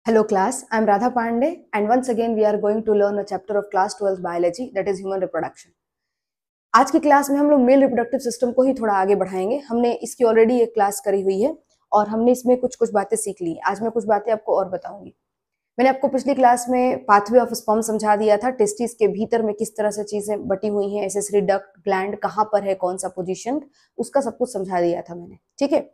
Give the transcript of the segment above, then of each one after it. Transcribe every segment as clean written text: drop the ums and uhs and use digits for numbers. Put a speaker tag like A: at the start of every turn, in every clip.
A: Hello class, I am Radha Pandey and once again we are going to learn a chapter of class 12th biology that is human reproduction. आज की class में हम लोग male reproductive system को ही थोड़ा आगे बढ़ाएंगे। हमने इसकी ऑलरेडी एक क्लास करी हुई है और हमने इसमें कुछ कुछ बातें सीख ली। आज मैं कुछ बातें आपको और बताऊंगी। मैंने आपको पिछली क्लास में पाथवे ऑफ स्पर्म समझा दिया था, टेस्टिस के भीतर में किस तरह से चीजें बटी हुई हैं, एसेसरी डक्ट, ग्लैंड कहाँ पर है, कौन सा पोजीशन, उसका सब कुछ समझा दिया था मैंने। ठीक है,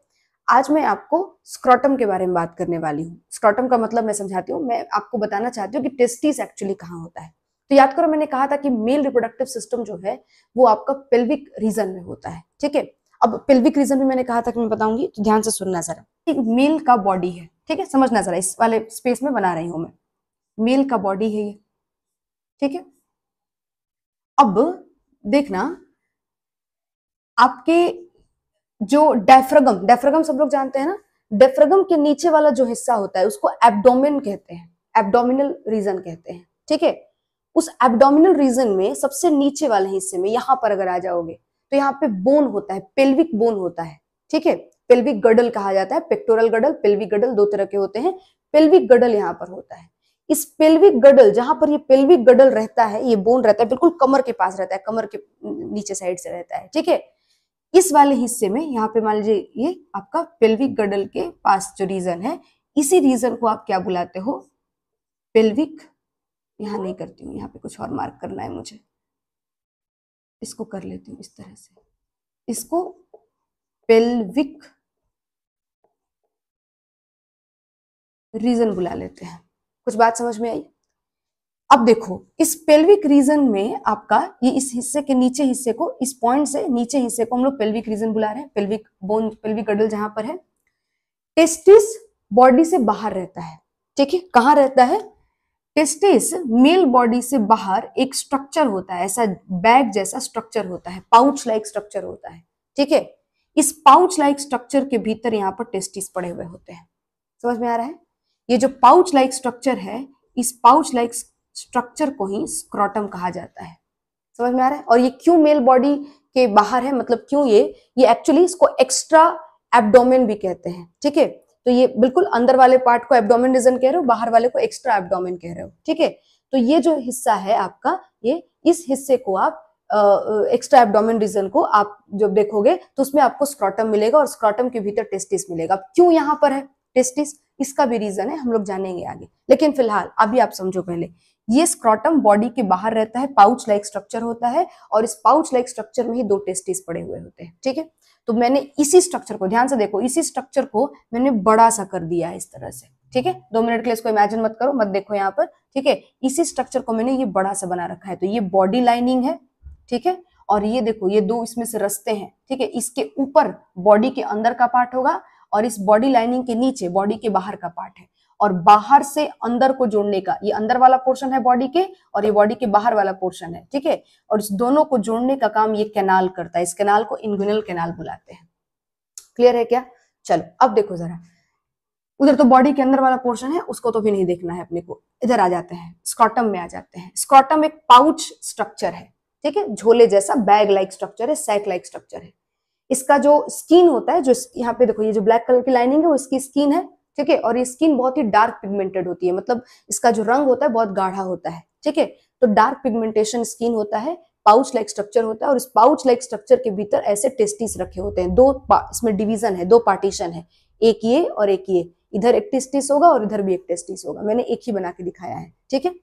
A: आज मैं आपको स्क्रॉटम के बारे में बात करने वाली हूँ। स्क्रॉटम का मतलब मैं समझाती हूँ, मैं आपको बताना चाहती हूँ कि टेस्टिस एक्चुअली कहाँ होता है। तो याद करो, मैंने कहा था कि मेल रिप्रोडक्टिव सिस्टम जो है वो आपका पेल्विक रीजन में होता है। ठीक है, अब पेल्विक रीजन में मैंने कहा था कि मैं बताऊंगी, तो ध्यान से सुनना जरा। एक मेल का बॉडी है, ठीक है, समझना जरा, इस वाले स्पेस में बना रही हूं मैं। मेल का बॉडी है ये, ठीक है। अब देखना, आपके जो डायफ्रागम सब लोग जानते हैं ना, डायफ्रागम के नीचे वाला जो हिस्सा होता है उसको एब्डोमेन कहते हैं, एब्डोमिनल रीजन कहते हैं। ठीक है, उस एब्डोमिनल रीजन में सबसे नीचे वाले हिस्से में यहां पर अगर आ जाओगे तो यहाँ पे बोन होता है, पेल्विक बोन होता है। ठीक है, पेल्विक गडल कहा जाता है, पेक्टोरल गडल, पेल्विक गडल, दो तरह के होते हैं। पेल्विक गडल यहाँ पर होता है। इस पेल्विक गडल, जहां पर ये पेल्विक गडल रहता है, ये बोन रहता है, बिल्कुल कमर के पास रहता है, कमर के नीचे साइड से रहता है। ठीक है, इस वाले हिस्से में यहाँ पे मान लीजिए ये आपका पेल्विक गडल के पास जो रीजन है, इसी रीजन को आप क्या बुलाते हो? पेल्विक। यहाँ नहीं करती हूँ, यहाँ पे कुछ और मार्क करना है मुझे, इसको कर लेती हूँ इस तरह से, इसको पेल्विक रीजन बुला लेते हैं। कुछ बात समझ में आई? अब देखो, इस पेल्विक रीजन में आपका ये इस हिस्से के नीचे हिस्से को, इस पॉइंट से नीचे हिस्से को हम लोग पेल्विक रीजन बुला रहे हैं। पेल्विक बोन, पेल्विक गडल जहां पर है। टेस्टिस बॉडी से बाहर रहता है। ठीक है, कहां रहता है? टेस्टिस मेल बॉडी से बाहर एक स्ट्रक्चर होता है, ऐसा बैग जैसा स्ट्रक्चर होता है, पाउच लाइक स्ट्रक्चर होता है। ठीक है, इस पाउच लाइक स्ट्रक्चर के भीतर यहाँ पर टेस्टिस पड़े हुए होते हैं। समझ में आ रहा है? ये जो पाउच लाइक स्ट्रक्चर है, इस पाउच लाइक स्ट्रक्चर को ही स्क्रॉटम कहा जाता है। समझ में आ रहा है? और ये क्यों मेल बॉडी के बाहर है, मतलब क्यों ये एक्चुअली इसको एक्स्ट्रा एब्डोमेन भी कहते हैं। ठीक है, तो ये बिल्कुल अंदर वाले पार्ट को एब्डोमेन रीजन कह रहे हो, बाहर वाले को एक्स्ट्रा एब्डोमेन कह रहे हो। ठीक है, तो ये जो हिस्सा है आपका, ये इस हिस्से को आप एक्स्ट्रा एब्डोमेन रीजन को आप जब देखोगे तो उसमें आपको स्क्रॉटम मिलेगा और स्क्रॉटम के भीतर टेस्टिस मिलेगा। क्यों यहाँ पर है टेस्टिस, इसका भी रीजन है, हम लोग जानेंगे आगे। लेकिन फिलहाल अभी आप समझो पहले, ये स्क्रॉटम बॉडी के बाहर रहता है, पाउच लाइक स्ट्रक्चर होता है और इस पाउच लाइक स्ट्रक्चर में ही दो टेस्टिस पड़े हुए होते हैं। ठीक है, तो मैंने इसी स्ट्रक्चर को, ध्यान से देखो, इसी स्ट्रक्चर को मैंने बड़ा सा कर दिया है इस तरह से। ठीक है, 2 मिनट के लिए इसको इमेजिन मत करो, मत देखो यहाँ पर। ठीक है, इसी स्ट्रक्चर को मैंने ये बड़ा सा बना रखा है। तो ये बॉडी लाइनिंग है। ठीक है, और ये देखो, ये दो इसमें से रस्ते हैं। ठीक है, इसके ऊपर बॉडी के अंदर का पार्ट होगा और इस बॉडी लाइनिंग के नीचे बॉडी के बाहर का पार्ट है। और बाहर से अंदर को जोड़ने का, ये अंदर वाला पोर्शन है बॉडी के और ये बॉडी के बाहर वाला पोर्शन है। ठीक है, और इस दोनों को जोड़ने का काम ये कैनाल करता है। इस कैनाल को इंग्विनल कैनाल बुलाते हैं। क्लियर है क्या? चलो अब देखो जरा, उधर तो बॉडी के अंदर वाला पोर्शन है, उसको तो भी नहीं देखना है अपने को। इधर आ जाते हैं, स्क्रॉटम में आ जाते हैं। स्क्रॉटम एक पाउच स्ट्रक्चर है। ठीक है, झोले जैसा बैग लाइक स्ट्रक्चर है, सैक लाइक स्ट्रक्चर है। इसका जो स्किन होता है, जो यहाँ पे देखो, ये जो ब्लैक कलर की लाइनिंग है वो इसकी स्किन है। ठीक है, और ये स्किन बहुत ही डार्क पिगमेंटेड होती है, मतलब इसका जो रंग होता है बहुत गाढ़ा होता है। ठीक है, तो डार्क पिगमेंटेशन स्किन होता है, पाउच लाइक स्ट्रक्चर होता है और इस पाउच लाइक स्ट्रक्चर के भीतर ऐसे टेस्टिस रखे होते हैं। दो इसमें डिवीजन है, दो पार्टीशन है, एक ये और एक ये। इधर एक टेस्टिस होगा और इधर भी एक टेस्टिस होगा, मैंने एक ही बना के दिखाया है। ठीक है,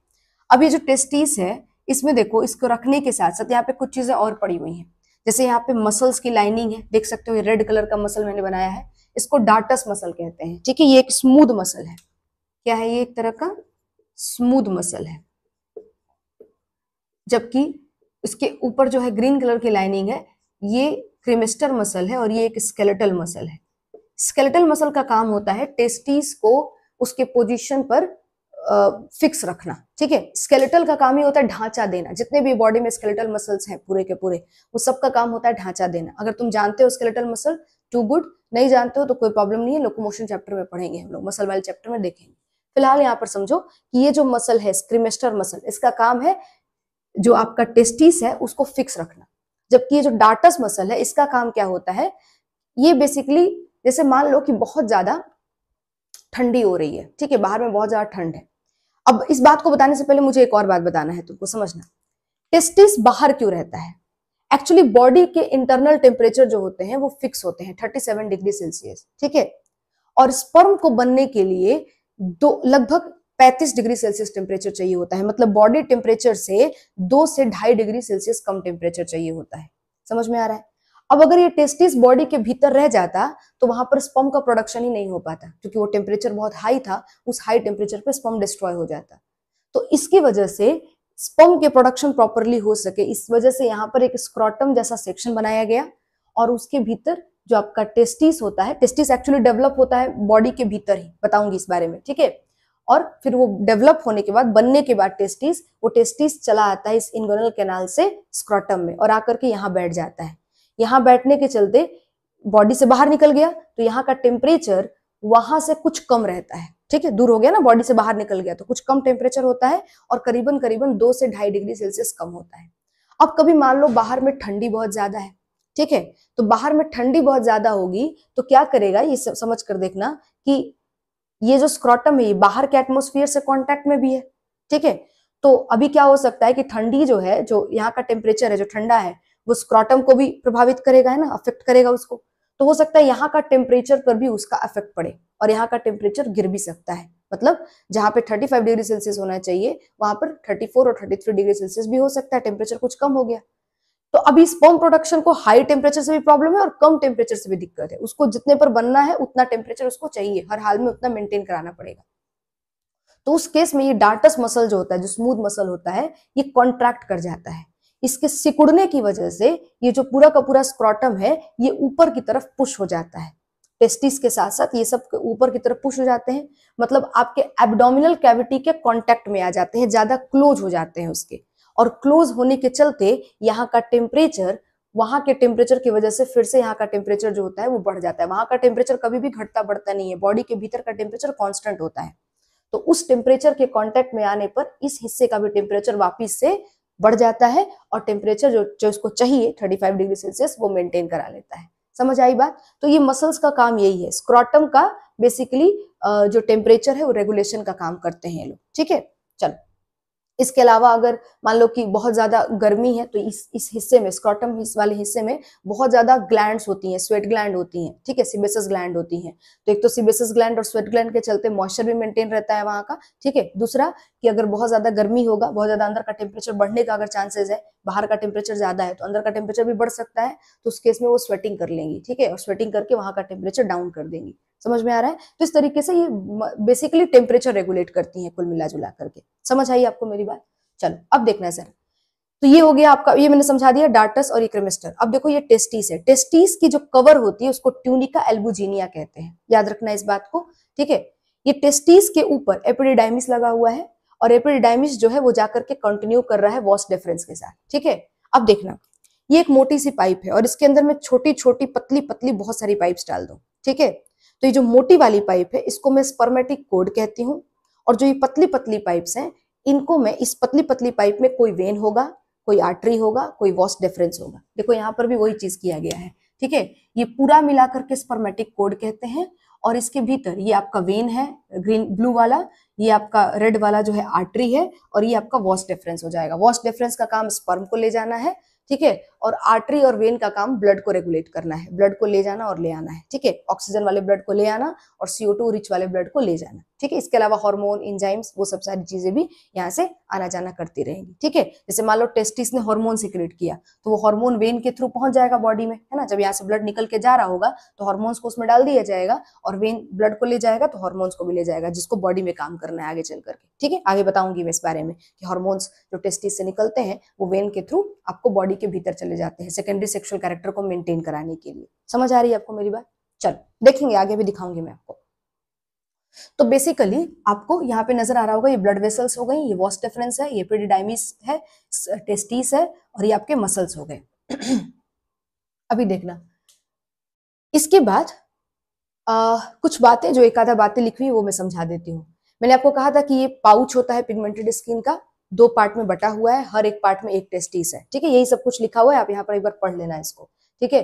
A: अब ये जो टेस्टिस है, इसमें देखो, इसको रखने के साथ साथ यहाँ पे कुछ चीजें और पड़ी हुई हैं। जैसे यहाँ पे मसल्स की लाइनिंग है, देख सकते हो, ये रेड कलर का मसल मैंने बनाया है, इसको डार्टस मसल कहते हैं। ठीक है, ये एक स्मूथ मसल है। क्या है ये? एक तरह का स्मूथ मसल है। जबकि इसके ऊपर जो है ग्रीन कलर की लाइनिंग है, ये क्रीमेस्टर मसल है और ये एक स्केलेटल मसल है। स्केलेटल मसल का काम होता है टेस्टिस को उसके पोजीशन पर फिक्स रखना। ठीक है, स्केलेटल का काम ही होता है ढांचा देना। जितने भी बॉडी में स्केलेटल मसल्स हैं पूरे के पूरे, वो सबका काम होता है ढांचा देना। अगर तुम जानते हो स्केलेटल मसल, टू गुड, नहीं जानते हो तो कोई प्रॉब्लम नहीं है, लोकोमोशन चैप्टर में पढ़ेंगे हम लोग, मसल वाले चैप्टर में देखेंगे। फिलहाल यहाँ पर समझो कि ये जो मसल है, क्रीमेस्टर मसल, इसका काम है जो आपका टेस्टिस है उसको फिक्स रखना। जबकि ये जो डार्टस मसल है, इसका काम क्या होता है, ये बेसिकली, जैसे मान लो कि बहुत ज्यादा ठंडी हो रही है, ठीक है, बाहर में बहुत ज्यादा ठंड है। अब इस बात को बताने से पहले मुझे एक और बात बताना है तुमको, समझना। टेस्टिस बाहर क्यों रहता है? एक्चुअली बॉडी के इंटरनल टेम्परेचर जो होते हैं वो फिक्स होते हैं 37 डिग्री सेल्सियस, ठीक है। और स्पर्म को बनने के लिए लगभग 35 डिग्री सेल्सियस टेम्परेचर चाहिए होता है। मतलब बॉडी टेम्परेचर से 2 से 2.5 डिग्री सेल्सियस कम टेम्परेचर चाहिए होता है। समझ में आ रहा है? अब अगर ये टेस्टिस बॉडी के भीतर रह जाता तो वहां पर स्पर्म का प्रोडक्शन ही नहीं हो पाता, क्योंकि वो टेम्परेचर बहुत हाई था। उस हाई टेम्परेचर पे स्पर्म डिस्ट्रॉय हो जाता। तो इसकी वजह से स्पर्म के प्रोडक्शन प्रॉपरली हो सके, इस वजह से यहाँ पर एक स्क्रॉटम जैसा सेक्शन बनाया गया, और उसके भीतर जो आपका टेस्टिस होता है, टेस्टिस एक्चुअली डेवलप होता है बॉडी के भीतर ही, बताऊंगी इस बारे में, ठीक है। और फिर वो डेवलप होने के बाद, बनने के बाद टेस्टिस, वो टेस्टिस चला आता है इस इंगोनल कैनाल से स्क्रॉटम में, और आकर के यहाँ बैठ जाता है। यहाँ बैठने के चलते बॉडी से बाहर निकल गया, तो यहाँ का टेम्परेचर वहां से कुछ कम रहता है, ठीक है। दूर हो गया ना, बॉडी से बाहर निकल गया तो कुछ कम टेम्परेचर होता है, और करीबन करीबन 2 से 2.5 डिग्री सेल्सियस कम होता है। अब कभी मान लो बाहर में ठंडी बहुत ज्यादा है, ठीक है, तो बाहर में ठंडी बहुत ज्यादा होगी तो क्या करेगा, ये समझ कर देखना कि ये जो स्क्रॉटम है ये बाहर के एटमोस्फियर से कांटेक्ट में भी है, ठीक है। तो अभी क्या हो सकता है कि ठंडी जो है, जो यहाँ का टेम्परेचर है जो ठंडा है, वो स्क्रॉटम को भी प्रभावित करेगा, है ना, अफेक्ट करेगा उसको। तो हो सकता है यहाँ का टेम्परेचर पर भी उसका इफेक्ट पड़े, और यहाँ का टेम्परेचर गिर भी सकता है। मतलब जहां पे 35 डिग्री सेल्सियस होना चाहिए वहां पर 34 और 33 डिग्री सेल्सियस भी हो सकता है, टेम्परेचर कुछ कम हो गया। तो अभी स्पर्म प्रोडक्शन को हाई टेम्परेचर से भी प्रॉब्लम है और कम टेम्परेचर से भी दिक्कत है। उसको जितने पर बनना है उतना टेम्परेचर उसको चाहिए, हर हाल में उतना मेंटेन कराना पड़ेगा। तो उस केस में ये डार्टस मसल जो होता है, जो स्मूथ मसल होता है, ये कॉन्ट्रैक्ट कर जाता है। इसके सिकुड़ने की वजह से ये जो पूरा का पूरा स्क्रॉटम है ये ऊपर की तरफ पुश हो जाता है। टेस्टिस के साथ साथ ये सब ऊपर की तरफ पुश हो जाते हैं, मतलब आपके एब्डोमिनल कैविटी के कांटेक्ट में आ जाते हैं, ज्यादा क्लोज हो जाते हैं उसके। और क्लोज होने के चलते यहाँ का टेम्परेचर, वहां के टेम्परेचर की वजह से फिर से यहाँ का टेम्परेचर जो होता है वो बढ़ जाता है। वहां का टेम्परेचर कभी भी घटता बढ़ता नहीं है, बॉडी के भीतर का टेम्परेचर कांस्टेंट होता है। तो उस टेम्परेचर के कांटेक्ट में आने पर इस हिस्से का भी टेम्परेचर वापिस से बढ़ जाता है, और टेम्परेचर जो इसको चाहिए 35 डिग्री सेल्सियस वो मेंटेन करा लेता है। समझ आई बात? तो ये मसल्स का काम यही है, स्क्रॉटम का बेसिकली जो टेम्परेचर है वो रेगुलेशन का काम करते हैं लोग, ठीक है। चलो, इसके अलावा अगर मान लो कि बहुत ज्यादा गर्मी है तो इस हिस्से में, स्क्रॉटम वाले हिस्से में बहुत ज्यादा ग्लैंड्स होती हैं, स्वेट ग्लैंड होती हैं, ठीक है, सिबेसस ग्लैंड होती हैं। तो एक तो सिबेसस ग्लैंड और स्वेट ग्लैंड के चलते मॉइस्चर भी मेंटेन रहता है वहां का, ठीक है। दूसरा कि अगर बहुत ज्यादा गर्मी होगा, बहुत ज्यादा अंदर का टेम्परेचर बढ़ने का अगर चांसेस है, बाहर का टेम्परेचर ज्यादा है तो अंदर का टेम्परेचर भी बढ़ सकता है, तो उस केस में वो स्वेटिंग कर लेंगी, ठीक है, और स्वेटिंग करके वहां का टेम्परेचर डाउन कर देंगी। समझ में आ रहा है? तो इस तरीके से ये बेसिकली टेम्परेचर रेगुलेट करती है कुल मिला जुला करके। समझ आई आपको मेरी बात? चलो अब देखना है सर, तो ये हो गया आपका, ये मैंने समझा दिया डार्टस और इक्रेमेस्टर। अब देखो ये टेस्टिस है, टेस्टिस की जो कवर होती है उसको ट्यूनिका एल्बुजिनिया कहते हैं, याद रखना इस बात को, ठीक है। ये टेस्टिस के ऊपर एपिडिडाइमिस लगा हुआ है, और एपिडिडाइमिस जो है वो जाकर के कंटिन्यू कर रहा है वॉस डिफरेंस के साथ, ठीक है। अब देखना, ये एक मोटी सी पाइप है और इसके अंदर में छोटी छोटी पतली पतली बहुत सारी पाइप्स डाल दो, ठीक है। तो ये जो मोटी वाली पाइप है इसको मैं स्पर्मेटिक कोड कहती हूँ, और जो ये पतली पतली पाइप्स हैं इनको मैं, इस पतली पतली पाइप में कोई वेन होगा, कोई आर्टरी होगा, कोई वॉस डिफरेंस होगा। देखो यहाँ पर भी वही चीज किया गया है, ठीक है। ये पूरा मिलाकर के स्पर्मेटिक कोड कहते हैं, और इसके भीतर ये आपका वेन है ग्रीन ब्लू वाला, ये आपका रेड वाला जो है आर्टरी है, और ये आपका वॉस डिफरेंस हो जाएगा। वॉस डिफरेंस का काम स्पर्म को ले जाना है, ठीक है, और आर्टरी और वेन का काम ब्लड को रेगुलेट करना है, ब्लड को ले जाना और ले आना है, ठीक है। ऑक्सीजन वाले ब्लड को ले आना और CO2 रिच वाले ब्लड को ले जाना, ठीक है। इसके अलावा हार्मोन, एंजाइम्स, वो सब सारी चीजें भी यहाँ से आना जाना करती रहेंगी, ठीक है। जैसे मान लो टेस्टिस ने हार्मोन सिक्रेट किया तो वो हार्मोन वेन के थ्रू पहुंच जाएगा बॉडी में, है ना। जब यहाँ से ब्लड निकल के जा रहा होगा तो हार्मोन्स को उसमें डाल दिया जाएगा, और वेन ब्लड को ले जाएगा तो हार्मोन्स को भी ले जाएगा, जिसको बॉडी में काम करना है आगे चल करके, ठीक है। आगे बताऊंगी मैं इस बारे में कि हार्मोन्स जो टेस्टिस से निकलते हैं वो वेन के थ्रू आपको बॉडी के भीतर चले जाते हैं सेकेंडरी सेक्सुअल कैरेक्टर को मेंटेन कराने के लिए। समझ आ रही है आपको मेरी बात? चलो देखेंगे, आगे भी दिखाऊंगी मैं आपको। तो बेसिकली आपको यहाँ पे नजर आ रहा होगा, ये ब्लड वेसल्स हो गई, ये वॉस डिफरेंस है, ये एपिडिडाइमिस है, टेस्टिस है, और ये आपके मसल्स हो गए। अभी देखना, इसके बाद कुछ बातें, जो एक आधा बातें लिखी हुई वो मैं समझा देती हूँ। मैंने आपको कहा था कि ये पाउच होता है पिगमेंटेड स्किन का, 2 पार्ट में बटा हुआ है, हर एक पार्ट में एक टेस्टिस है, ठीक है। यही सब कुछ लिखा हुआ है, आप यहाँ पर एक बार पढ़ लेना इसको, ठीक है।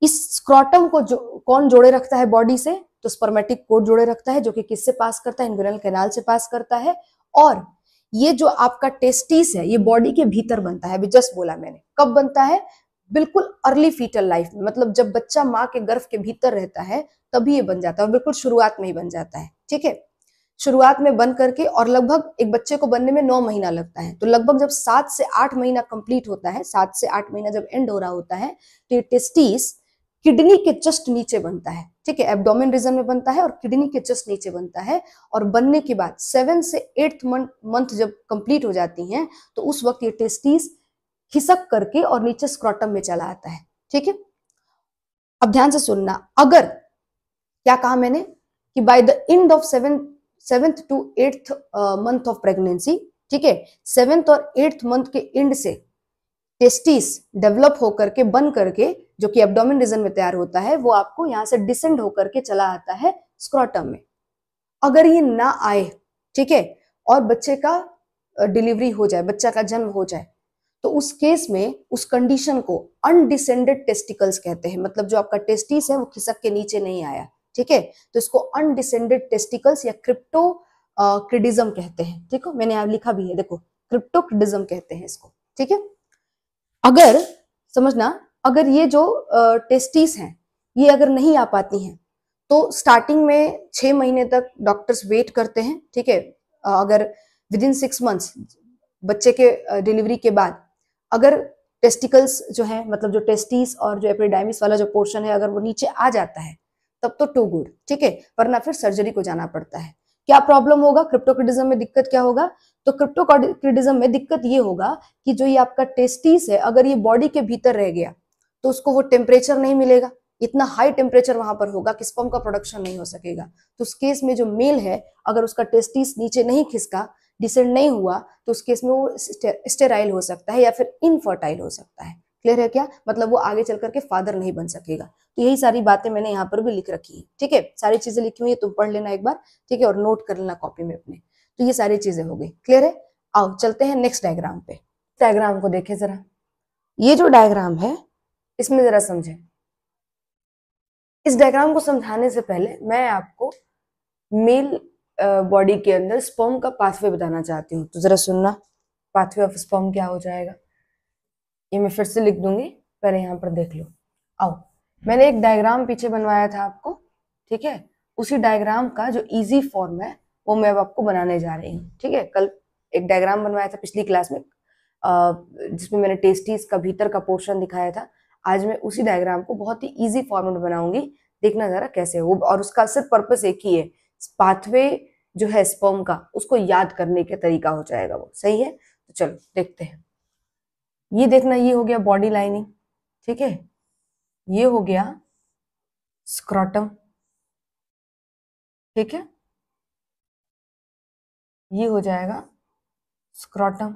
A: इस स्क्रॉटम को जो कौन जोड़े रखता है बॉडी से, तो स्पर्मेटिक कोट जोड़े रखता है, जो कि किससे पास करता है, इंग्विनल कैनाल से पास करता है। और ये जो आपका टेस्टिस है ये बॉडी के भीतर बनता है, अभी जस्ट बोला मैंने, कब बनता है, बिल्कुल अर्ली फीटल लाइफ में, मतलब जब बच्चा माँ के गर्भ के भीतर रहता है तभी ये बन जाता है, और बिल्कुल शुरुआत में ही बन जाता है। ठीक है, शुरुआत में बन करके, और लगभग एक बच्चे को बनने में 9 महीना लगता है, तो लगभग जब 7 से 8 महीना कंप्लीट होता है, 7 से 8 महीना जब एंड हो रहा होता है, तो ये टेस्टिस किडनी के जस्ट नीचे बनता है। ठीक है, एब्डोमेन रीजन में बनता है और किडनी के जस्ट नीचे बनता है। और बनने के बाद 7 से 8 मंथ जब कंप्लीट हो जाती हैं, तो उस वक्त ये टेस्टिस खिसक करके और नीचे स्क्रॉटम में चला आता है। ठीक है, अब ध्यान से सुनना, अगर क्या कहा मैंने कि by the end of 7th to 8th month of pregnancy, ठीक है, 7th और 8th मंथ के एंड से टेस्टिस डेवलप होकर के बन करके, जो कि एब्डोमेन रीजन में तैयार होता है, वो आपको यहां से डिसेंड होकर के चला आता है स्क्रॉटम में। अगर ये ना आए, ठीक है, और बच्चे का डिलीवरी हो जाए, बच्चा का जन्म हो जाए, तो उस केस में उस कंडीशन को अनडिसेंडेड टेस्टिकल्स कहते हैं, मतलब जो आपका टेस्टिस है वो खिसक के नीचे नहीं आया। ठीक है, तो इसको अनडिसेंडेड टेस्टिकल्स या क्रिप्टोक्रिडिज्म कहते हैं। ठीक है, मैंने यहाँ लिखा भी है, देखो, क्रिप्टोक्रिडिज्म कहते हैं इसको। ठीक है, अगर समझना, अगर ये जो टेस्टिस हैं ये अगर नहीं आ पाती हैं, तो स्टार्टिंग में 6 महीने तक डॉक्टर्स वेट करते हैं। ठीक है, अगर विदिन 6 मंथ्स बच्चे के डिलीवरी के बाद अगर टेस्टिकल्स जो है, मतलब जो टेस्टिस और जो एपिडाइमिस वाला जो पोर्शन है, अगर वो नीचे आ जाता है तब तो टू गुड। ठीक है, वरना फिर सर्जरी को जाना पड़ता है। क्या प्रॉब्लम होगा क्रिप्टोक्रिडिज्म में, दिक्कत क्या होगा, तो क्रिप्टोक्रिडिज्म में दिक्कत ये होगा कि जो ये आपका टेस्टिस है अगर ये बॉडी के भीतर रह गया तो उसको वो टेम्परेचर नहीं मिलेगा, इतना हाई टेम्परेचर वहां पर होगा कि स्पर्म का प्रोडक्शन नहीं हो सकेगा। तो उस केस में जो मेल है, अगर उसका टेस्टिस नीचे नहीं खिसका, डिसेंड नहीं हुआ, तो उस केस में वो स्टेराइल हो सकता है या फिर इनफर्टाइल हो सकता है। क्लियर है क्या, मतलब वो आगे चल करके फादर नहीं बन सकेगा। तो यही सारी बातें मैंने यहाँ पर भी लिख रखी है। ठीक है, सारी चीजें लिखी हुई है, तुम पढ़ लेना एक बार। ठीक है, और नोट कर लेना कॉपी में अपने। तो ये सारी चीजें हो गई। क्लियर है, आओ चलते हैं नेक्स्ट डायग्राम पे। डायग्राम को देखें जरा, ये जो डायग्राम है इसमें जरा समझें। इस डायग्राम को समझाने से पहले मैं आपको मेल बॉडी के अंदर स्पर्म का पाथवे बताना चाहती हूँ। तो जरा सुनना, पाथवे ऑफ स्पर्म क्या हो जाएगा, ये मैं फिर से लिख दूंगी, पहले यहाँ पर देख लो। आओ, मैंने एक डायग्राम पीछे बनवाया था आपको, ठीक है, उसी डायग्राम का जो इजी फॉर्म है वो मैं अब आपको बनाने जा रही हूँ। ठीक है, कल एक डायग्राम बनवाया था पिछली क्लास में, जिसमें मैंने टेस्टिस का भीतर का पोर्शन दिखाया था। आज मैं उसी डायग्राम को बहुत ही इजी फॉर्म में बनाऊंगी, देखना जरा कैसे वो, और उसका सिर्फ पर्पस एक ही है, पाथवे जो है स्पर्म का उसको याद करने का तरीका हो जाएगा वो। सही है, तो चलो देखते हैं। ये देखना, ये हो गया बॉडी लाइनिंग, ठीक है, ये हो गया स्क्रॉटम, ठीक है, ये हो जाएगा स्क्रॉटम,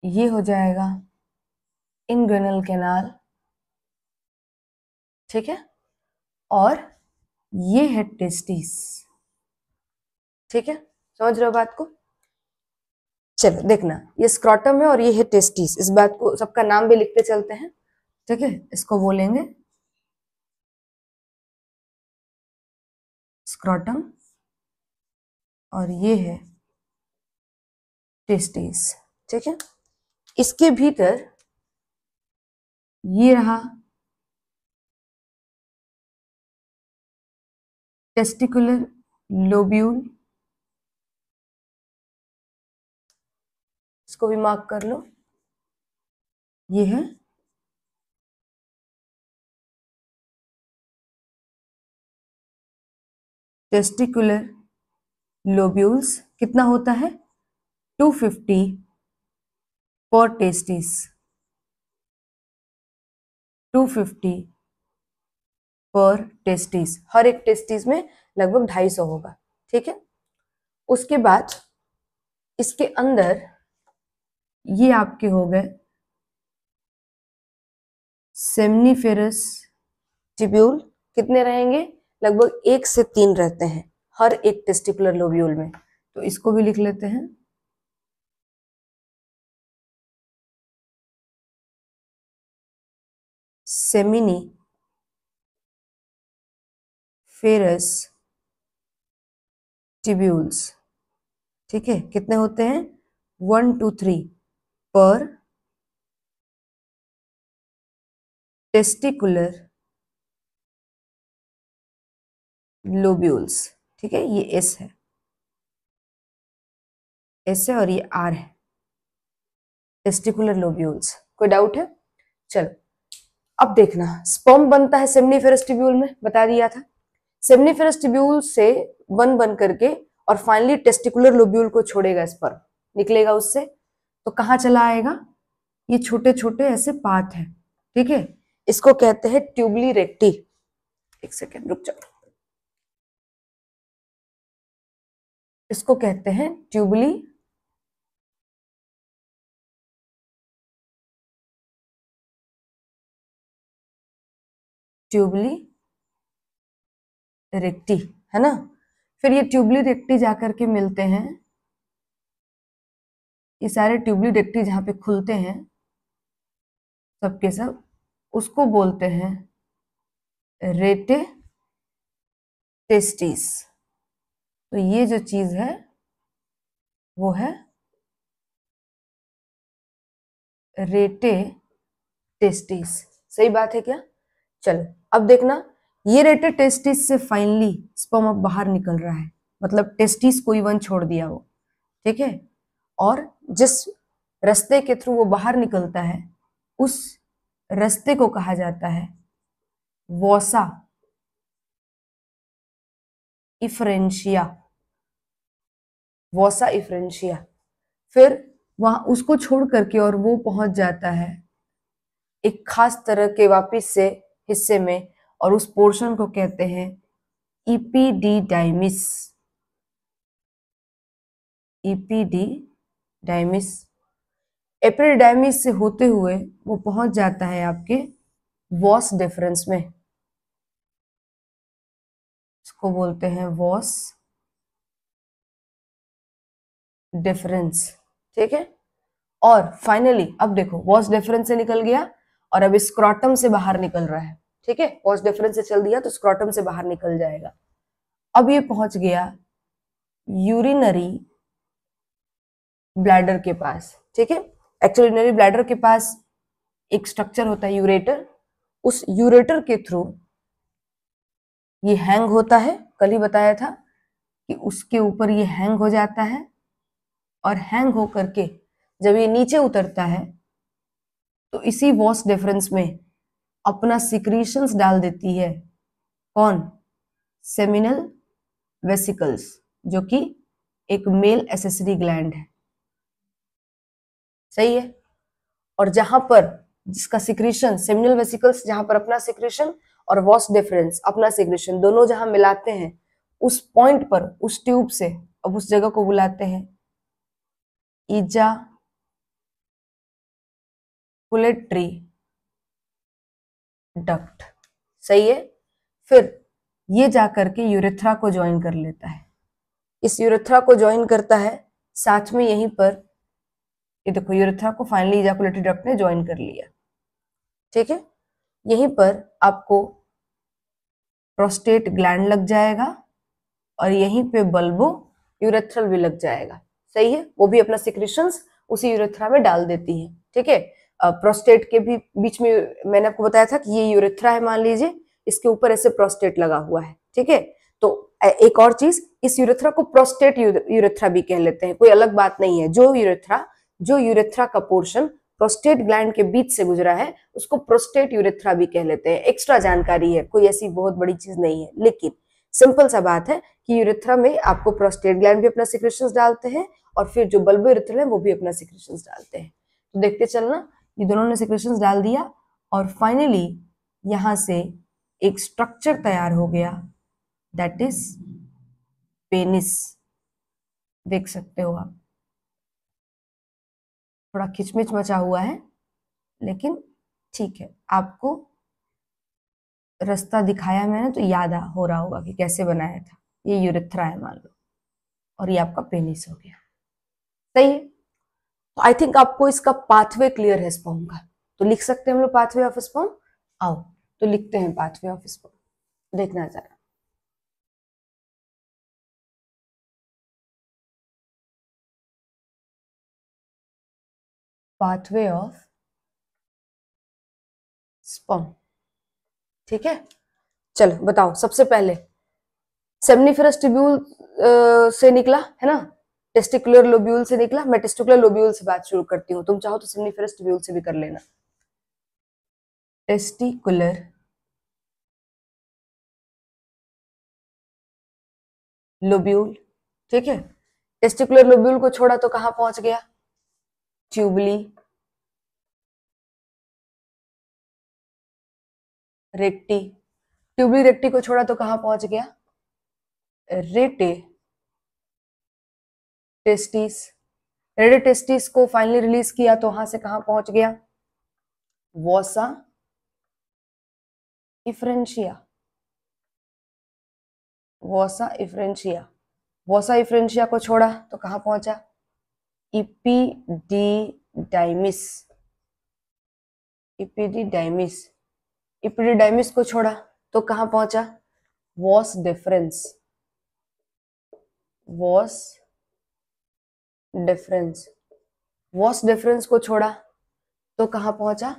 A: ये हो जाएगा इंग्विनल कैनाल, ठीक है, और ये है टेस्टिस। ठीक है, समझ रहे हो बात को। चलो देखना, ये स्क्रॉटम है और ये है टेस्टिस, इस बात को सबका नाम भी लिखते चलते हैं। ठीक है, इसको बोलेंगे स्क्रॉटम और ये है टेस्टिस। ठीक है, इसके भीतर ये रहा टेस्टिकुलर लोब्यूल, इसको भी मार्क कर लो, ये है टेस्टिकुलर लोब्यूल्स। कितना होता है, 250 फॉर टेस्टिस, 250 पर टेस्टिस, हर एक टेस्टिस में लगभग 250 होगा। ठीक है, उसके बाद इसके अंदर ये आपके हो गए सेमनीफेरस ट्यूब्यूल, कितने रहेंगे, लगभग 1 से 3 रहते हैं हर एक टेस्टिकुलर लोब्यूल में। तो इसको भी लिख लेते हैं सेमिनी फेरस ट्यूब्यूल्स, ठीक है, कितने होते हैं 1 2 3 पर टेस्टिकुलर लोब्यूल्स, ठीक है, ये एस है, एस है और ये आर है, टेस्टिकुलर लोब्यूल्स। कोई डाउट है? चलो अब देखना, स्पर्म बनता है सेमनीफेरस ट्यूब्यूल में, बता दिया था। सेमनीफेरस ट्यूब्यूल से बन करके और फाइनली टेस्टिकुलर लोब्यूल को छोड़ेगा, स्पर्म निकलेगा उससे, तो कहाँ चला आएगा? ये छोटे छोटे ऐसे पाथ है, ठीक है, इसको कहते हैं ट्यूबली रेक्टी। एक सेकेंड रुक जाओ, इसको कहते हैं ट्यूबली रेक्टी, है ना। फिर ये ट्यूबली रेक्टी जाकर के मिलते हैं, ये सारे ट्यूबली रेक्टी जहां पे खुलते हैं सबके सब, उसको बोलते हैं रेटे टेस्टिस। तो ये जो चीज है वो है रेटे टेस्टिस। सही बात है क्या? चलो अब देखना, ये रेटे टेस्टिस से फाइनली स्पर्म अब बाहर निकल रहा है, मतलब टेस्टिस कोई वन छोड़ दिया वो, ठीक है, और जिस रास्ते के थ्रू वो बाहर निकलता है उस रास्ते को कहा जाता है वोसा इफ्रेंशिया, वोसा इफ्रेंशिया। फिर वहां उसको छोड़ करके और वो पहुंच जाता है एक खास तरह के वापिस से हिस्से में, और उस पोर्शन को कहते हैं इपीडीडाइमिस, इपीडीडाइमिस। एपिडाइमिस से होते हुए वो पहुंच जाता है आपके वॉस डिफरेंस में, इसको बोलते हैं वॉस डिफरेंस, ठीक है। और फाइनली अब देखो, वॉस डिफरेंस से निकल गया और अब स्क्रॉटम से बाहर निकल रहा है, ठीक है, वॉस डिफरेंस से चल दिया तो स्क्रॉटम से बाहर निकल जाएगा। अब ये पहुंच गया यूरिनरी ब्लैडर के पास, ठीक है। एक्चुअली यूरिनरी ब्लैडर के पास एक स्ट्रक्चर होता है यूरेटर, उस यूरेटर के थ्रू ये हैंग होता है, कल ही बताया था कि उसके ऊपर ये हैंग हो जाता है, और हैंग हो करके जब ये नीचे उतरता है तो इसी वॉस डिफरेंस में अपना सिक्रीशंस डाल देती है। कौन? सेमिनल वेसिकल्स, जो कि एक मेल एसेसरी ग्लैंड है, सही है। और जहां पर जिसका सिक्रीशन, सेमिनल वेसिकल्स जहां पर अपना सिक्रीशन और वॉस डिफरेंस अपना सिक्रीशन दोनों जहां मिलाते हैं, उस पॉइंट पर, उस ट्यूब से अब उस जगह को बुलाते हैं इजाकुलेटरी डक्ट, सही है। फिर ये जाकर के यूरेथ्रा को ज्वाइन कर लेता है, इस यूरेथ्रा को ज्वाइन करता है, साथ में यहीं पर ये देखो यूरेथ्रा को फाइनली इजाकुलेटरी डक्ट ने ज्वाइन कर लिया, ठीक है। यहीं पर आपको प्रोस्टेट ग्लैंड लग जाएगा और यहीं पे बल्बो यूरेथ्रल भी लग जाएगा, सही है। वो भी अपना सिक्रीशंस उसी यूरेथ्रा में डाल देती है, ठीक है। प्रोस्टेट के भी बीच में मैंने आपको बताया था कि ये यूरेथ्रा है, मान लीजिए इसके ऊपर ऐसे प्रोस्टेट लगा हुआ है, ठीक है। तो एक और चीज, इस यूरेथ्रा को प्रोस्टेट यूरेथ्रा भी कह लेते हैं, कोई अलग बात नहीं है। जो यूरेथ्रा का पोर्शन प्रोस्टेट ग्लैंड के बीच से गुजरा है उसको प्रोस्टेट यूरेथ्रा भी कह लेते हैं। एक्स्ट्रा जानकारी है, कोई ऐसी बहुत बड़ी चीज नहीं है, लेकिन सिंपल सा बात है कि यूरेथ्रा में आपको प्रोस्टेट ग्लैंड भी अपना सिक्रेशंस डालते हैं और फिर जो बल्बो यूरेथ्रल है वो भी अपना सिक्रेशंस डालते हैं। तो देखते चलना, ये दोनों ने सिक्रेशंस डाल दिया और फाइनली यहां से एक स्ट्रक्चर तैयार हो गया, दैट इज पेनिस। देख सकते हो आप, थोड़ा खिचमिच मचा हुआ है लेकिन ठीक है, आपको रास्ता दिखाया मैंने तो याद हो रहा होगा कि कैसे बनाया था। ये यूरेथ्रा है मान लो, और ये आपका पेनिस हो गया, सही है। तो आई थिंक आपको इसका पाथवे क्लियर है स्पर्म का, तो लिख सकते हैं हम लोग पाथवे ऑफ स्पर्म। आओ तो लिखते हैं पाथवे ऑफ स्पर्म, देखना जरा। पाथवे ऑफ स्पर्म, ठीक है। चलो बताओ, सबसे पहले सेमनिफेरस ट्यूब्यूल से निकला है ना, टेस्टिकुलर लोब्यूल से निकला। मैं टेस्टिकुलर लोब्यूल से बात शुरू करती हूँ, तुम चाहो तो सेमनिफेरस ट्यूब्यूल से भी कर लेना। टेस्टिकुलर लोब्यूल, ठीक है। टेस्टिकुलर लोब्यूल को छोड़ा तो कहां पहुंच गया, ट्यूबली रेक्टी। ट्यूबली रेक्टी को छोड़ा तो कहां पहुंच गया, रेटे टेस्टिस। रेटे टेस्टिस को फाइनली रिलीज किया तो वहां से कहां पहुंच गया, वॉसा इफ्रेंशिया। वॉसा इफ्रेंशिया, वॉसा इफ्रेंशिया को छोड़ा तो कहां पहुंचा, इपीडीडाइमिस। इपीडीडाइमिस, इपीडीडाइमिस को छोड़ा तो कहां पहुंचा, was difference. Was difference, was difference को छोड़ा तो कहां पहुंचा,